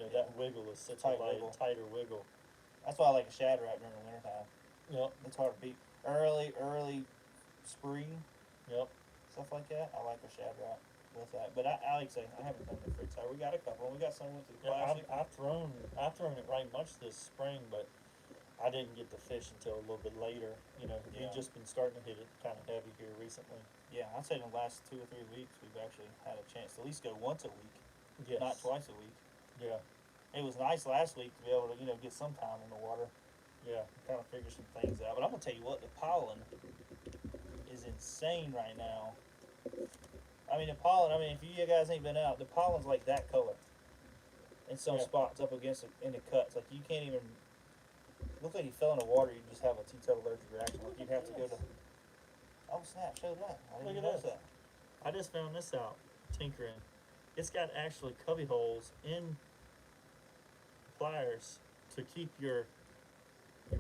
that wiggle is such Tight a light, wiggle. tighter wiggle. That's why I like a shad rap during the wintertime. Yep. It's hard to beat. Early spring, Yep. stuff like that. I like a shad rap with that. But I like to say, I haven't done the Fritz Sider. We got a couple. We got some with the Yeah, classic. I've thrown it right much this spring, but I didn't get to fish until a little bit later. Yeah. We've just been starting to hit it kind of heavy here recently. Yeah, I'd say in the last 2 or 3 weeks, we've actually had a chance to at least go once a week, Yes. not twice a week. Yeah. It was nice last week to be able to, get some time in the water, Yeah. kind of figure some things out. But I'm gonna tell you what, the pollen is insane right now. I mean, the pollen. I mean, if you guys ain't been out, the pollen's like that color. In some Yeah. spots up against it, in the cuts, like you can't even. Look like you fell in the water. You just have a T-tail allergic reaction. Like you'd have to go to. Oh snap! Show that. I didn't Look at notice this. that. I just found this out tinkering. It's got actually cubby holes in pliers to keep your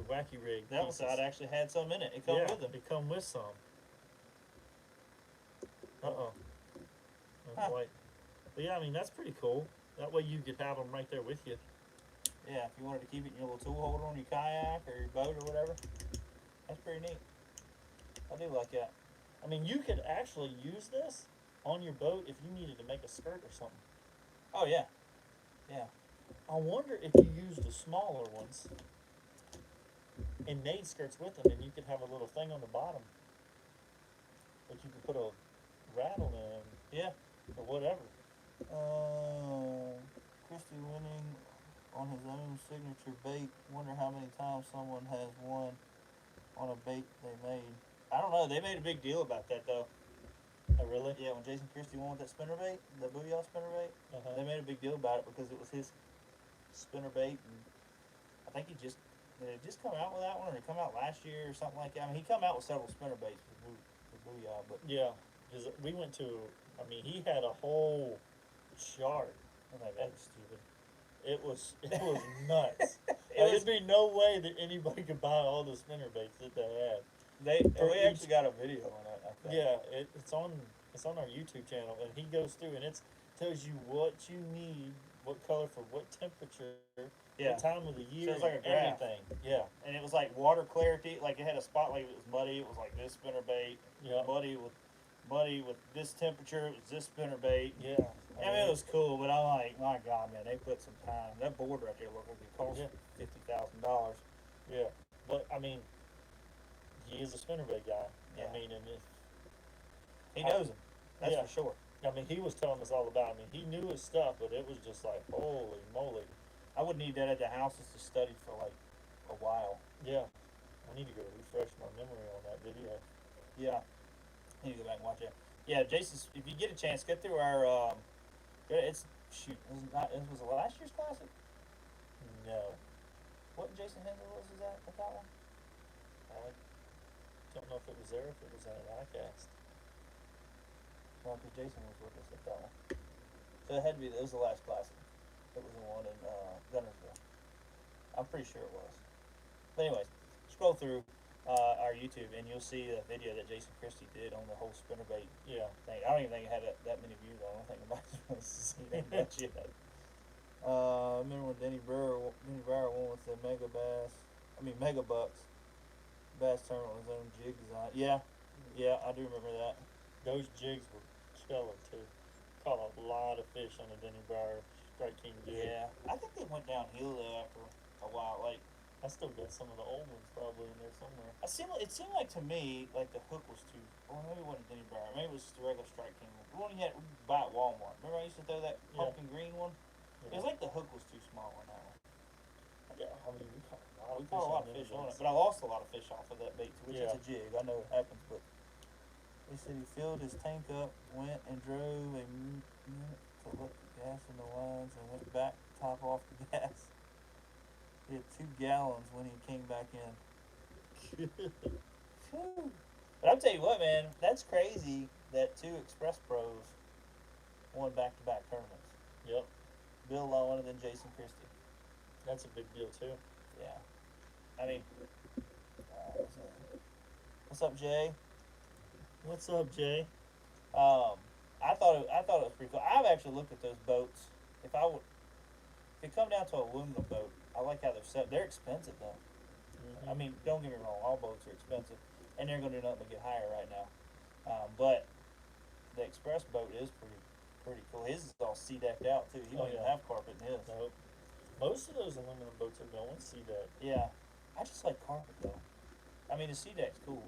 wacky rig. That one pieces. side actually had some in it. It come Yeah, with them. it come with some. Oh Huh. boy. But yeah, I mean that's pretty cool. That way you could have them right there with you. Yeah, if you wanted to keep it in your little tool holder on your kayak or your boat or whatever, that's pretty neat. I do like that. I mean, you could actually use this on your boat if you needed to make a skirt or something. Oh yeah, yeah. I wonder if you use the smaller ones and made skirts with them, and you could have a little thing on the bottom that you could put a rattle in, Yeah. or whatever. Christy winning on his own signature bait. Wonder how many times someone has won on a bait they made. I don't know. They made a big deal about that though. Oh, really? Yeah, when Jason Christie won with that spinnerbait, the Booyah spinnerbait, Uh-huh. they made a big deal about it because it was his spinnerbait, and I think he just did it just come out with that one, or did it come out last year or something like that. I mean, he come out with several spinnerbaits with Booyah, but Yeah, because we went to. I mean, he had a whole chart. I think that was stupid. It was nuts. It was- There'd be no way that anybody could buy all the spinnerbaits that they had. We each- actually got a video on it. I think. Yeah, it's on our YouTube channel, and he goes through and it's tells you what you need, what color for what temperature, Yeah. what time of the year, it's like a and graph. everything. Yeah, And it was like water clarity, like it had a spot like it was muddy. It was like this spinnerbait. yeah, Muddy with this temperature. It was this spinnerbait. yeah. I mean, it was cool, but I'm like, my God, man, they put some time. That board right there looked like it cost Yeah. $50,000. Yeah, but I mean, he is a spinnerbait guy. Yeah. I mean, and if He knows them. That's Yeah. for sure. I mean, he was telling us all about it. I mean, he knew his stuff, but it was just like, holy moly. I would need that at the house just to study for like a while. Yeah, I need to go refresh my memory on that video. Yeah. I need to go back and watch it. Yeah, Jason, if you get a chance, get through our. It's shoot. It was the last year's classic. No, What Jason Hendler was that at that one? I don't know if it was there, if it was in an iCast. No, because Jason was with us at that one. So it had to be. It was the last classic. It was the one in Gunnersville. I'm pretty sure it was. But anyways, scroll through our YouTube and you'll see a video that Jason Christie did on the whole spinnerbait Yeah, thing. I don't even think it had that many views on it. I don't think anybody wants to see that much yet. I remember when Denny Brower won with the Mega Bucks bass tournament with his own jig design. Yeah, I do remember that. those jigs were killer too. Caught a lot of fish on the Denny Brauer Strike King jig. Yeah, I think they went downhill though after a while. Like I still got some of the old ones probably in there somewhere. it seemed like to me like the hook was too. Or maybe it wasn't Denny Brower. Maybe it was just the regular Strike King one. The one you had we buy at Walmart. Remember I used to throw that Yeah. pumpkin green one? It was like the hook was too small on that one. Yeah, I mean, we caught a lot We of caught a lot of them fish on it, jigs. but I lost a lot of fish off of that bait, which is Yeah. a jig. I know it happens, but he said he filled his tank up, went and drove a minute to let the gas in the lines, and went back to top off the gas. He had 2 gallons when he came back in. Phew. But I'll tell you what, man, that's crazy that 2 Express Pros won back-to-back tournaments. Yep, Bill Lowen and then Jason Christie. that's a big deal too. Yeah. I mean, what's up, Jay? What's up, Jay? I thought it was pretty cool. I've actually looked at those boats. If it come down to an aluminum boat, I like how they're set. They're expensive though. Mhm. I mean, don't get me wrong, all boats are expensive, and they're gonna do nothing but get higher right now. But the Express boat is pretty cool. His is all sea decked out too. He Oh, don't even yeah. have carpet in his. Nope. Most of those aluminum boats are going see that. Yeah, I just like carpet though. I mean, the sea deck's cool,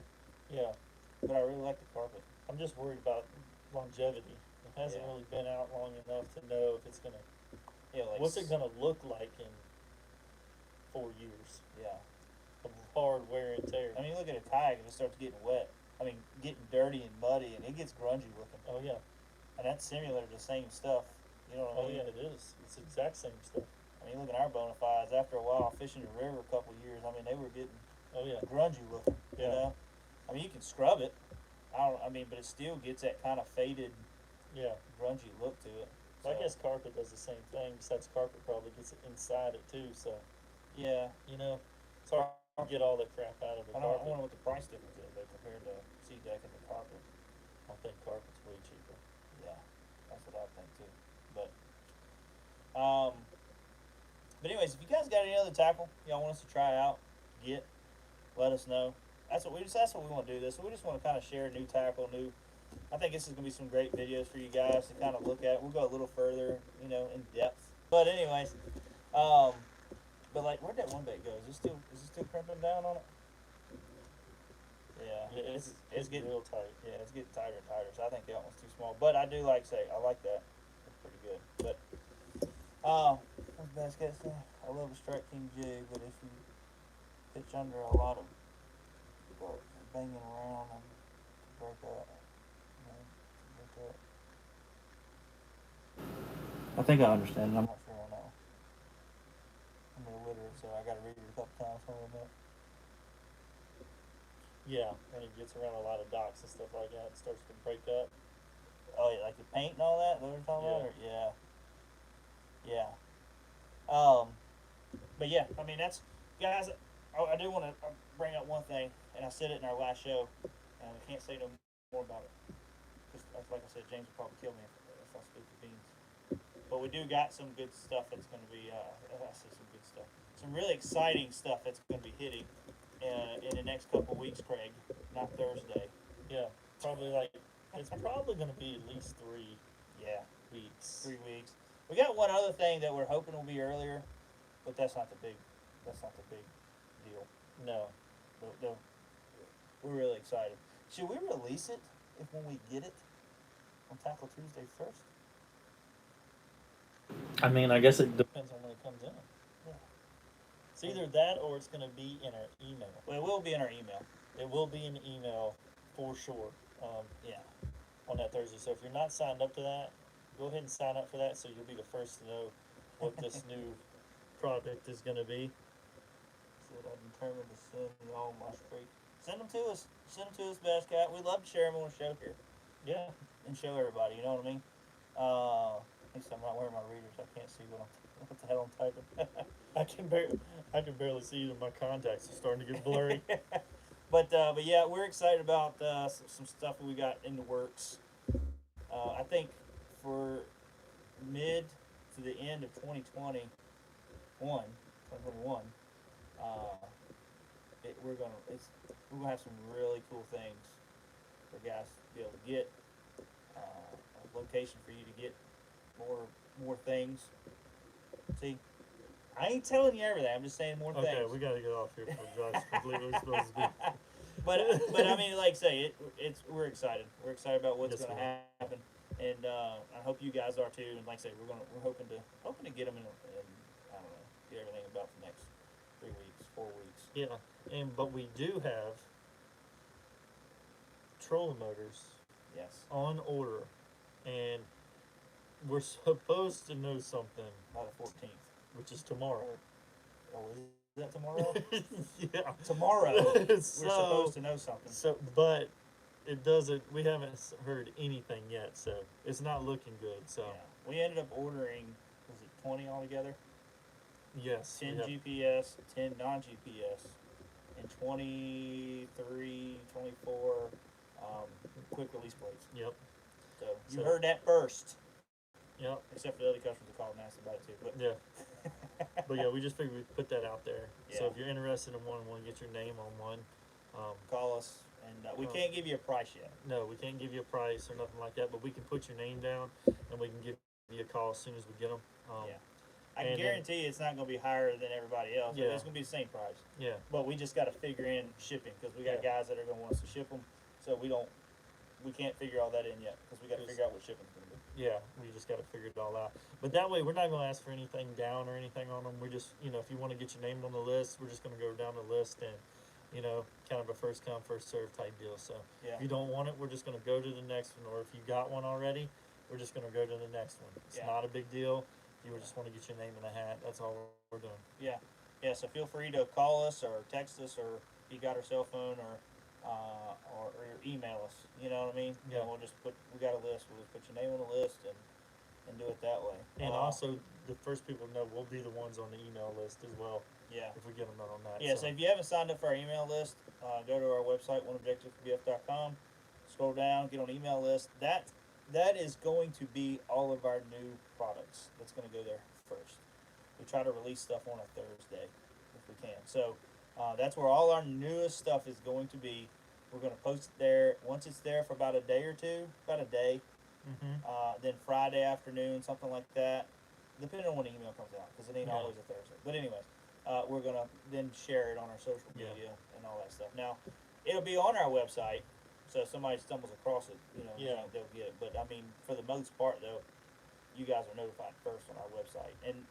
Yeah, but I really like the carpet. I'm just worried about longevity. It hasn't Yeah. really been out long enough to know if it's gonna. Yeah, like What's it gonna look like in 4 years Yeah. of hard wear and tear? I mean, you look at a kayak and it starts getting wet. I mean, getting dirty and muddy, and it gets grungy looking. Oh yeah, And that simulator, the same stuff. You know what I oh mean? yeah, it is. It's the exact same stuff. I mean, look at our bona fides. After a while, fishing the river a couple of years, I mean, they were getting Oh yeah, grungy looking. You Yeah. know? I mean, you can scrub it. I mean, but it still gets that kind of faded, yeah. grungy look to it. So I So, guess carpet does the same thing. Besides, carpet probably gets it inside it too. So Yeah. you know, it's hard to get all the crap out of the I carpet. wonder what the price difference is though compared to sea deck and the carpet. I think carpet's way cheaper. Yeah, that's what I think too. But anyways, if you guys got any other tackle y'all want us to try out, let us know. That's what we want to do this. We just want to kind of share new tackle, I think this is gonna be some great videos for you guys to kind of look at. We'll go a little further, in depth. But anyways, but like, where'd that one bait go? Is it still crimping down on it? Yeah, it's getting real tight. yeah, it's getting tighter and tighter. So I think that one's too small. But I do like I like that. It's pretty good. But what's Bass Cat say? I love a Strike King jig, but if you pitch under a lot of banging around and break up, I think I understand it. I'm not sure on that one. I'm illiterate, so I gotta read it a couple times for a minute. Yeah, when it gets around a lot of docks and stuff like that, it starts to break up. Oh, yeah, like the paint and all that? What we're talking about? Yeah. Or, yeah. But yeah, I mean, that's, guys, I do want to bring up one thing, and I said it in our last show, and we can't say no more about it. Because, like I said, James will probably kill me if I speak the beans. But we do got some good stuff that's going to be, I say some good stuff. Some really exciting stuff that's going to be hitting in the next couple weeks, Craig. Not Thursday. Yeah, probably like, it's probably going to be at least 3 Yeah, weeks. 3 weeks. We got one other thing that we're hoping will be earlier, but that's not the big deal. No. But we're really excited. Should we release it if when we get it on Tackle Tuesday first? I mean, I guess it Depends on when it comes in. Yeah. It's either that or it's going to be in our email. Well, it will be in our email. It will be in email for sure. Yeah. On that Thursday. So if you're not signed up to that, go ahead and sign up for that so you'll be the first to know what this new product is going to be. Said I'm determined to send y'all my straight. Send them to us. Send them to us, Best Cat. We'd love to share them on the show here Yeah. and show everybody. You know what I mean? At least I'm not wearing my readers. I can't see what the hell I'm typing. I can barely see them. My contacts are starting to get blurry. But yeah, we're excited about some stuff that we got in the works. I think for mid to the end of 2021, we're gonna have some really cool things for guys to be able to get. A location for you to get more things. See, I ain't telling you everything. I'm just saying more Okay, things. we got to get off here before Josh completely supposed to be. But I mean, like I say, we're excited. We're excited about what's Yes, going we to are. happen, and I hope you guys are too. And like I say, we're hoping to get them in I don't know, get everything about the next 3 weeks, 4 weeks. Yeah, but we do have trolling motors Yes, on order, and we're supposed to know something, by the 14th. which is tomorrow. Oh, is that tomorrow? Yeah. Tomorrow, we're So- supposed to know something. So, but it doesn't. We haven't heard anything yet, so it's not looking good. So Yeah. We ended up ordering, was it 20 altogether? yes, 10 we have- GPS, 10 non-GPS, and 23, 24 quick release plates. Yep. So you So- heard that first, Yep. except for the other customers that called and asked about it too. But Yeah. But yeah, we just figured we'd put that out there. So Yeah. if you're interested in one and want to get your name on one, call us, and we Oh. can't give you a price yet. no, we can't give you a price or nothing like that, but we can put your name down and we can give you a call as soon as we get them. Yeah. I can and then- guarantee you it's not going to be higher than everybody else. Yeah. It's going to be the same price. Yeah. But we just got to figure in shipping because we got Yeah. guys that are going to want us to ship them. So we can't figure all that in yet because we got to Just- figure out what shipping's going to be. Yeah, we just got to figure it all out. But that way, we're not going to ask for anything down or anything on them. We're just, if you want to get your name on the list, we're just going to go down the list and, kind of a first come, first serve type deal. So Yeah. if you don't want it, we're just going to go to the next one. Or if you got one already, we're just going to go to the next one. It's Yeah. not a big deal. You just want to get your name in the hat. That's all we're doing. Yeah, so feel free to call us or text us or if you got our cell phone or email us. You know what I mean? Yeah. And we got a list. We'll just put your name on the list and do it that way. And also, the first people to know we'll be the ones on the email list as well yeah. if we get them on that. Yeah, so if you haven't signed up for our email list, go to our website, oneobjectivebf.com, scroll down, get on the email list. That is going to be all of our new products. That's going to go there first. We try to release stuff on a Thursday if we can. So that's where all our newest stuff is going to be. We're going to post it there. Once it's there for about a day or two, about a day, Mm-hmm. then Friday afternoon, something like that, depending on when the email comes out, because it ain't Yeah. always a Thursday. But anyways, we're going to then share it on our social Yeah. media and all that stuff. Now, it'll be on our website, so if somebody stumbles across it, Yeah. they'll get it. But, I mean, for the most part, though, you guys are notified first on our website. And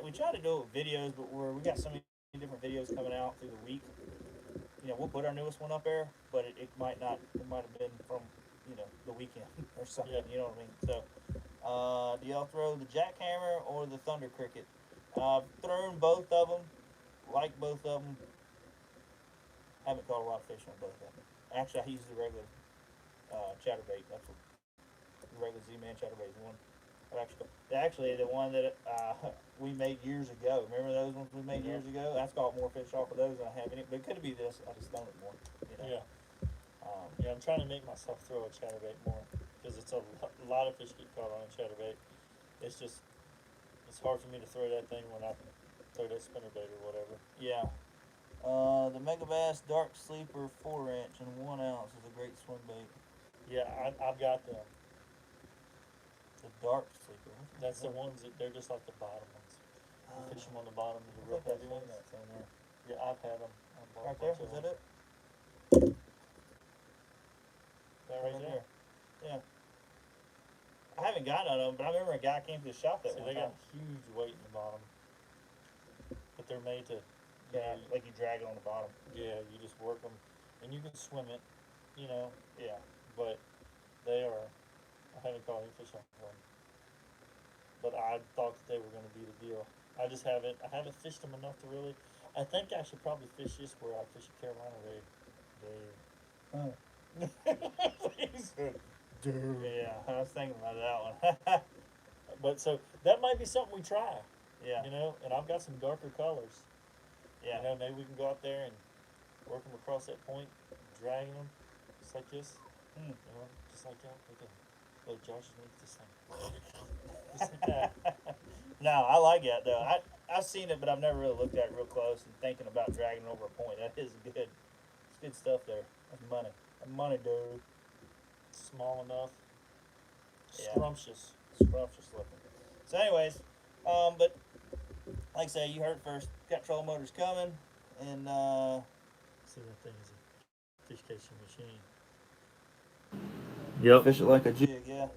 we try to do it with videos, but we got so many different videos coming out through the week. We'll put our newest one up there, but it might not. It might have been from the weekend or something. Yeah. You know what I mean? So, do y'all throw the jackhammer or the thunder cricket? I've thrown both of them. Like both of them. Haven't caught a lot of fish on both of them. Actually, I use the regular chatterbait. That's what the regular Z-Man chatterbait is the one. Actually, the one that we made years ago. Remember those ones we made years ago? That's caught more fish off of those than I have any. But it could be this. I just thrown it more. You know? Yeah. Um, Yeah, I'm trying to make myself throw a chatterbait more because it's a lot of fish get caught on a chatterbait. It's just it's hard for me to throw that thing when I throw that spinnerbait or whatever. Yeah. The Megabass Dark Sleeper 4" and 1 ounce is a great swim bait. Yeah, I've got them. The Dark Sleeper. That's the ones that they're just like the bottom ones. You fish them on the bottom of the I real think I've heavy seen ones. that somewhere. Yeah, I've had them. Right there. Is that it? That right there. Yeah. I haven't got none of them, but I remember a guy came to the shop that See, one they time. got huge weight in the bottom, but they're made to. Yeah, like you drag it on the bottom. Yeah, you just work them, and you can swim it, you know. Yeah. But they are. I haven't caught any fish off of them, but I thought that they were going to be the deal. I just haven't. I haven't fished them enough to really. I think I should probably fish this where I fish a Carolina rig. He said, dude. Yeah, I was thinking about that one. But so that might be something we try. Yeah. You know, and I've got some darker colors. Yeah. You know, maybe we can go out there and work them across that point, dragging them just like this. Hmm. You know, just like that. Look at look, Josh, look at this thing. Just like that. No, I like that though. I've seen it, but I've never really looked at it real close and thinking about dragging it over a point. That is good. It's good stuff there. That's money. That's money, dude. Small enough. Yeah. Scrumptious. Scrumptious looking. So, anyways, but like I say, you heard it first. Got trolling motors coming, and See, that thing is a fish catching machine. Yep. fish it like a jig. Yeah.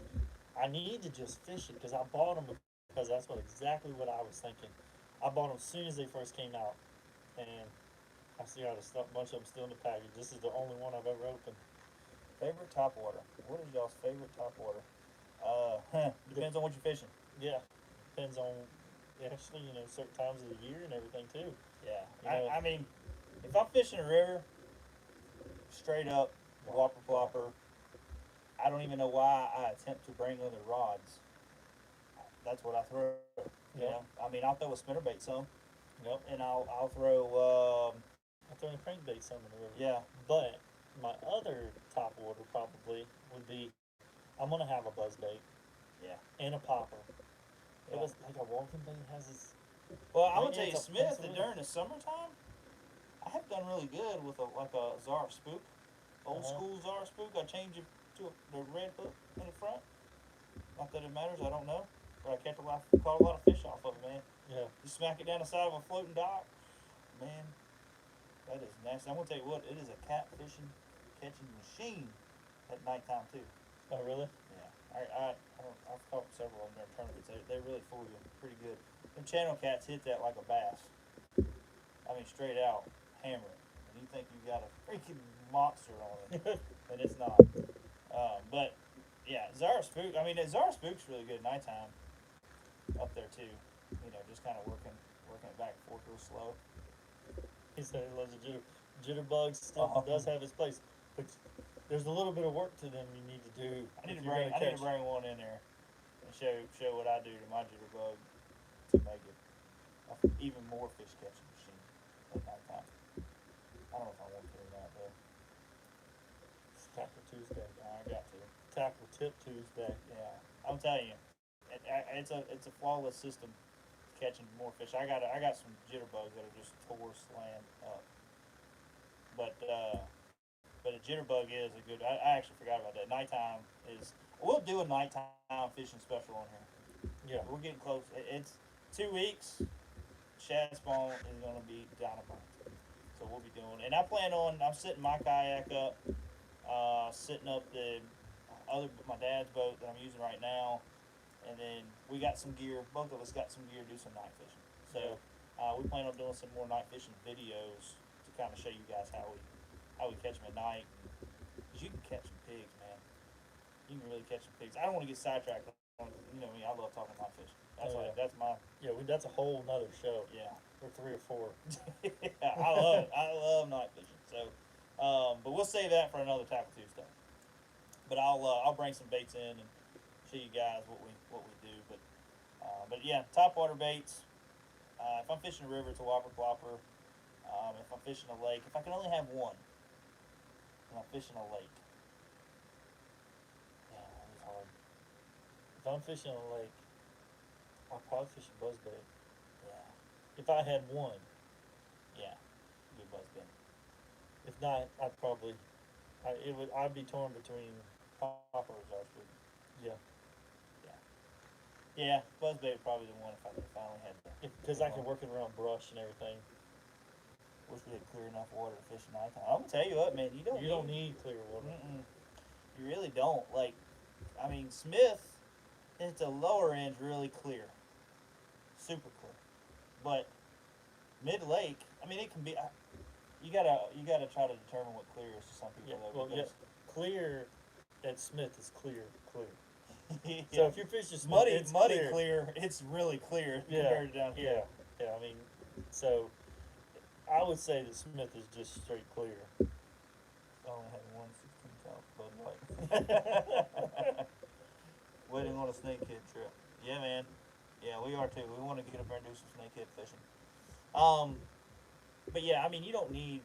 I need to just fish it because I bought them because that's what exactly what I was thinking. I bought them as soon as they first came out, and I see how the bunch of them still in the package. This is the only one I've ever opened. Favorite top water. What is y'all's favorite top water? Depends on what you're fishing. Yeah, depends on actually certain times of the year and everything too. Yeah. You know- I mean, if I'm fishing a river, straight up, whopper plopper, I don't even know why I attempt to bring other rods. That's what I throw. You Yeah. know, I mean, I'll throw a spinnerbait some, Yep. and I'll throw I throw a crankbait some in the river. yeah. But my other top order probably would be I'm gonna have a buzz bait. Yeah. And a popper. Yeah. It was like a walking bait has this. Well, I'm Right, gonna tell yeah, you, it's a Smith, pencil that in. during the summertime, I have done really good with a Zara spook, old Uh-huh. school Zara spook. I changed it to the red hook in the front. Not that it matters, I don't know, but I caught a lot of fish off of it, man. Yeah. You smack it down the side of a floating dock, man. That is nasty. I'm gonna tell you what, it is a catching machine at nighttime too. Oh really? Yeah, I've caught several of them during tournaments. They really fool you pretty good. Them channel cats hit that like a bass. I mean, straight out, hammer it. And you think you got a freaking monster on it, and it's not. But yeah, Zara Spook. I mean, Zara Spook's really good at nighttime. Up there too. You know, just kind of working it back and forth real slow. He said he loves a jitterbug still Uh-huh. does have its place, but there's a little bit of work to them you need to do. I need if to you're bring gonna catch- one in there and show what I do to my jitterbug to make it an even more fish catching machine at nighttime. I don't know if I want to or not, but It's Tackle Tuesday. I got to. Tackle Tip Tuesday. Yeah, I'm telling you, it's a flawless system catching more fish. I got some jitterbugs that are just tore slammed up, but a jitterbug is a good. I actually forgot about that. Nighttime is. We'll do a nighttime fishing special on here. Yeah. We're getting close. It's 2 weeks. Shad spawn is gonna be dynamite. So we'll be doing. And I'm setting my kayak up, setting up my dad's boat that I'm using right now, and then we got some gear. Both of us got some gear to do some night fishing. So we plan on doing some more night fishing videos to kind of show you guys how we catch them at night. 'Cause you can catch some pigs, man. you can really catch some pigs. I don't want to get sidetracked. You know me, I love talking about fishing. That's Oh, like yeah. that's my That's a whole nother show, yeah. or 3 or 4. I love it. I love night fishing. So, but we'll save that for another Tackle Tuesday. But I'll bring some baits in and show you guys what we do. But yeah, topwater baits. If I'm fishing a river, it's a whopper plopper. If I'm fishing a lake, if I can only have one, and I'm fishing a lake, yeah, it's hard. If I'm fishing a lake, I'll probably fish a buzzbait. Yeah, If I had one. yeah, good buzz bait. If not, I'd be torn between poppers actually. Yeah, Yeah, buzzbait would probably be the one if I finally had to. because I can work it around brush and everything. Wish we had clear enough water to fish at nighttime. I'm gonna tell you what, man, You don't need clear water. Mm-mm. You really don't. Like, I mean, Smith, at the lower end's really clear, super clear, but mid lake, I mean, it can be. You gotta try to determine what clear is to some people. Yeah, Though, well, yeah, clear at Smith is clear. yeah. So if you're fishing Smith, muddy, it's muddy clear. It's really clear compared to down here. Yeah. I mean, so I would say that Smith is just straight clear. I only had one 16 count Bud Light. Waiting on a snakehead trip. Yeah, man. Yeah, we are too. We want to get up there and do some snakehead fishing. But yeah, I mean, you don't need.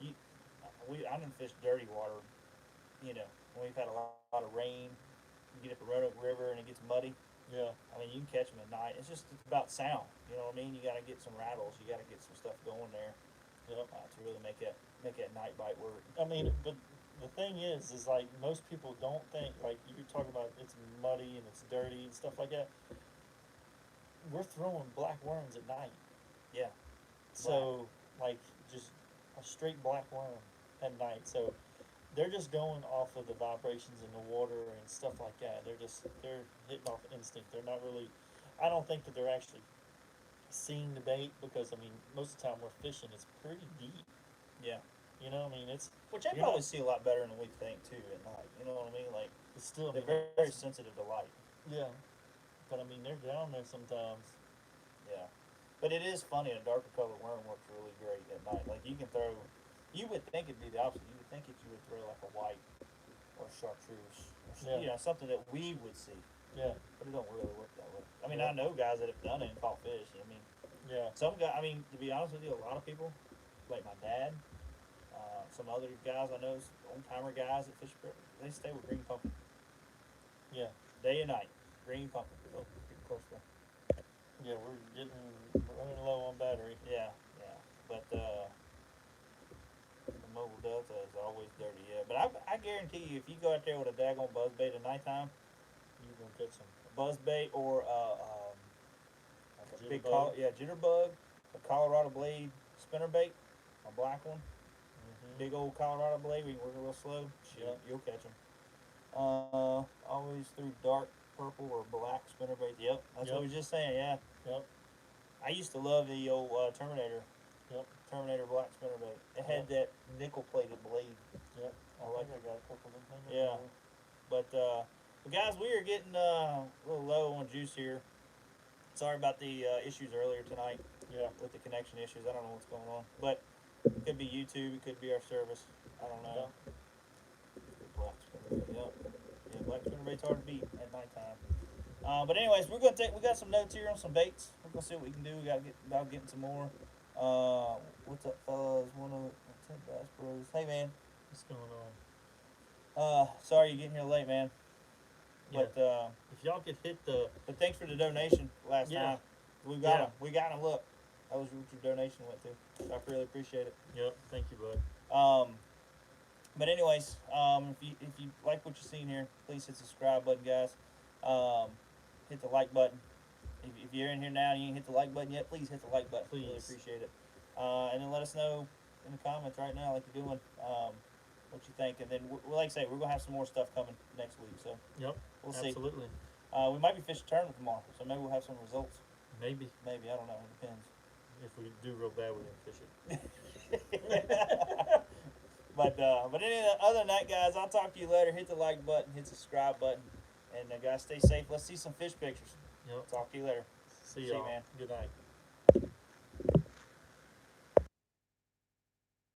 I didn't fish dirty water. You know, when we've had a lot of rain, you get up the Roanoke River and it gets muddy. Yeah. I mean, you can catch them at night. It's about sound. You know what I mean? You got to get some rattles. You got to get some stuff going there. Yep. To really make that night bite work. I mean, but the thing is like most people don't think, like you're talking about, it's muddy and it's dirty and stuff like that. We're throwing black worms at night. Yeah. So like just a straight black worm at night. So they're just going off of the vibrations in the water and stuff like that. They're hitting off instinct. They're not really. I don't think that they're actually seeing the bait, because I mean most of the time we're fishing, it's pretty deep. Yeah. You know, I mean it's Which I You're probably not- see a lot better than we think too at night. You know what I mean? Like it's still they're very, very sensitive to light. yeah. But I mean they're down there sometimes. Yeah. But it is funny. A darker colored worm works really great at night. Like you can throw. You would think it'd be the opposite. You would think that you would throw like a white or chartreuse, or Yeah. something that we would see. Yeah. But it don't really work that way. I mean, Yeah. I know guys that have done it and caught fish. I mean, Yeah. some guys. I mean, to be honest with you, a lot of people, like my dad, some other guys I know, old timer guys that fish, they stay with green pumpkin Yeah. day and night. Green pumpkin. Oh, getting close there. Yeah, we're running low on battery. Yeah, yeah. But the Mobile Delta is always dirty. Yeah, but I guarantee you, if you go out there with a daggone buzzbait at nighttime, You're gonna catch some. a buzzbait or like a big Jitterbug. jitterbug, a Colorado blade spinnerbait, a black one, Mm-hmm. big old Colorado blade. We can work it real slow. Shit, Yeah. you'll catch them. Always through dark purple or black spinnerbait. Yep, that's Yep. what we were just saying. Yeah, Yep. I used to love the old Terminator. Yep. Terminator black spinnerbait. It had that nickel plated blade. Yep. I like I got a couple of them. hanging Yeah. over. But guys, we are getting a little low on juice here. Sorry about the issues earlier tonight Yeah. with the connection issues. I don't know what's going on, but it could be YouTube. It could be our service. I don't know. Black spinnerbait. Yep. Yeah, black spinnerbait's hard to beat at nighttime. But anyways, we got some notes here on some baits. We're gonna see what we can do. We gotta get about getting some more. What's up, fellas? One of 10 Bass Bros. Hey, man. What's going on? Sorry you're getting here late, man. Yeah. But If y'all could hit the but thanks for the donation last Yeah. time. We got Yeah. him. We got him. Look, that was what your donation went to. So I really appreciate it. Yep. Thank you, bud. But anyways, if you like what you're seeing here, please hit the subscribe button, guys. Hit the like button. If you're in here now and you ain't hit the like button yet, please hit the like button. Really Please. appreciate it. And then let us know in the comments right now, like you're doing, what you think. And then, like I say, we're gonna have some more stuff coming next week. So Yep. we'll see. Absolutely. We might be fishing tournament tomorrow, so maybe we'll have some results. Maybe Maybe, I don't know. It depends. if we do real bad, we can fish it. But other than that, guys, I'll talk to you later. Hit the like button, hit the subscribe button, and guys, stay safe. Let's see some fish pictures. Yep. Talk to you later. See See you, y'all. man. Good night.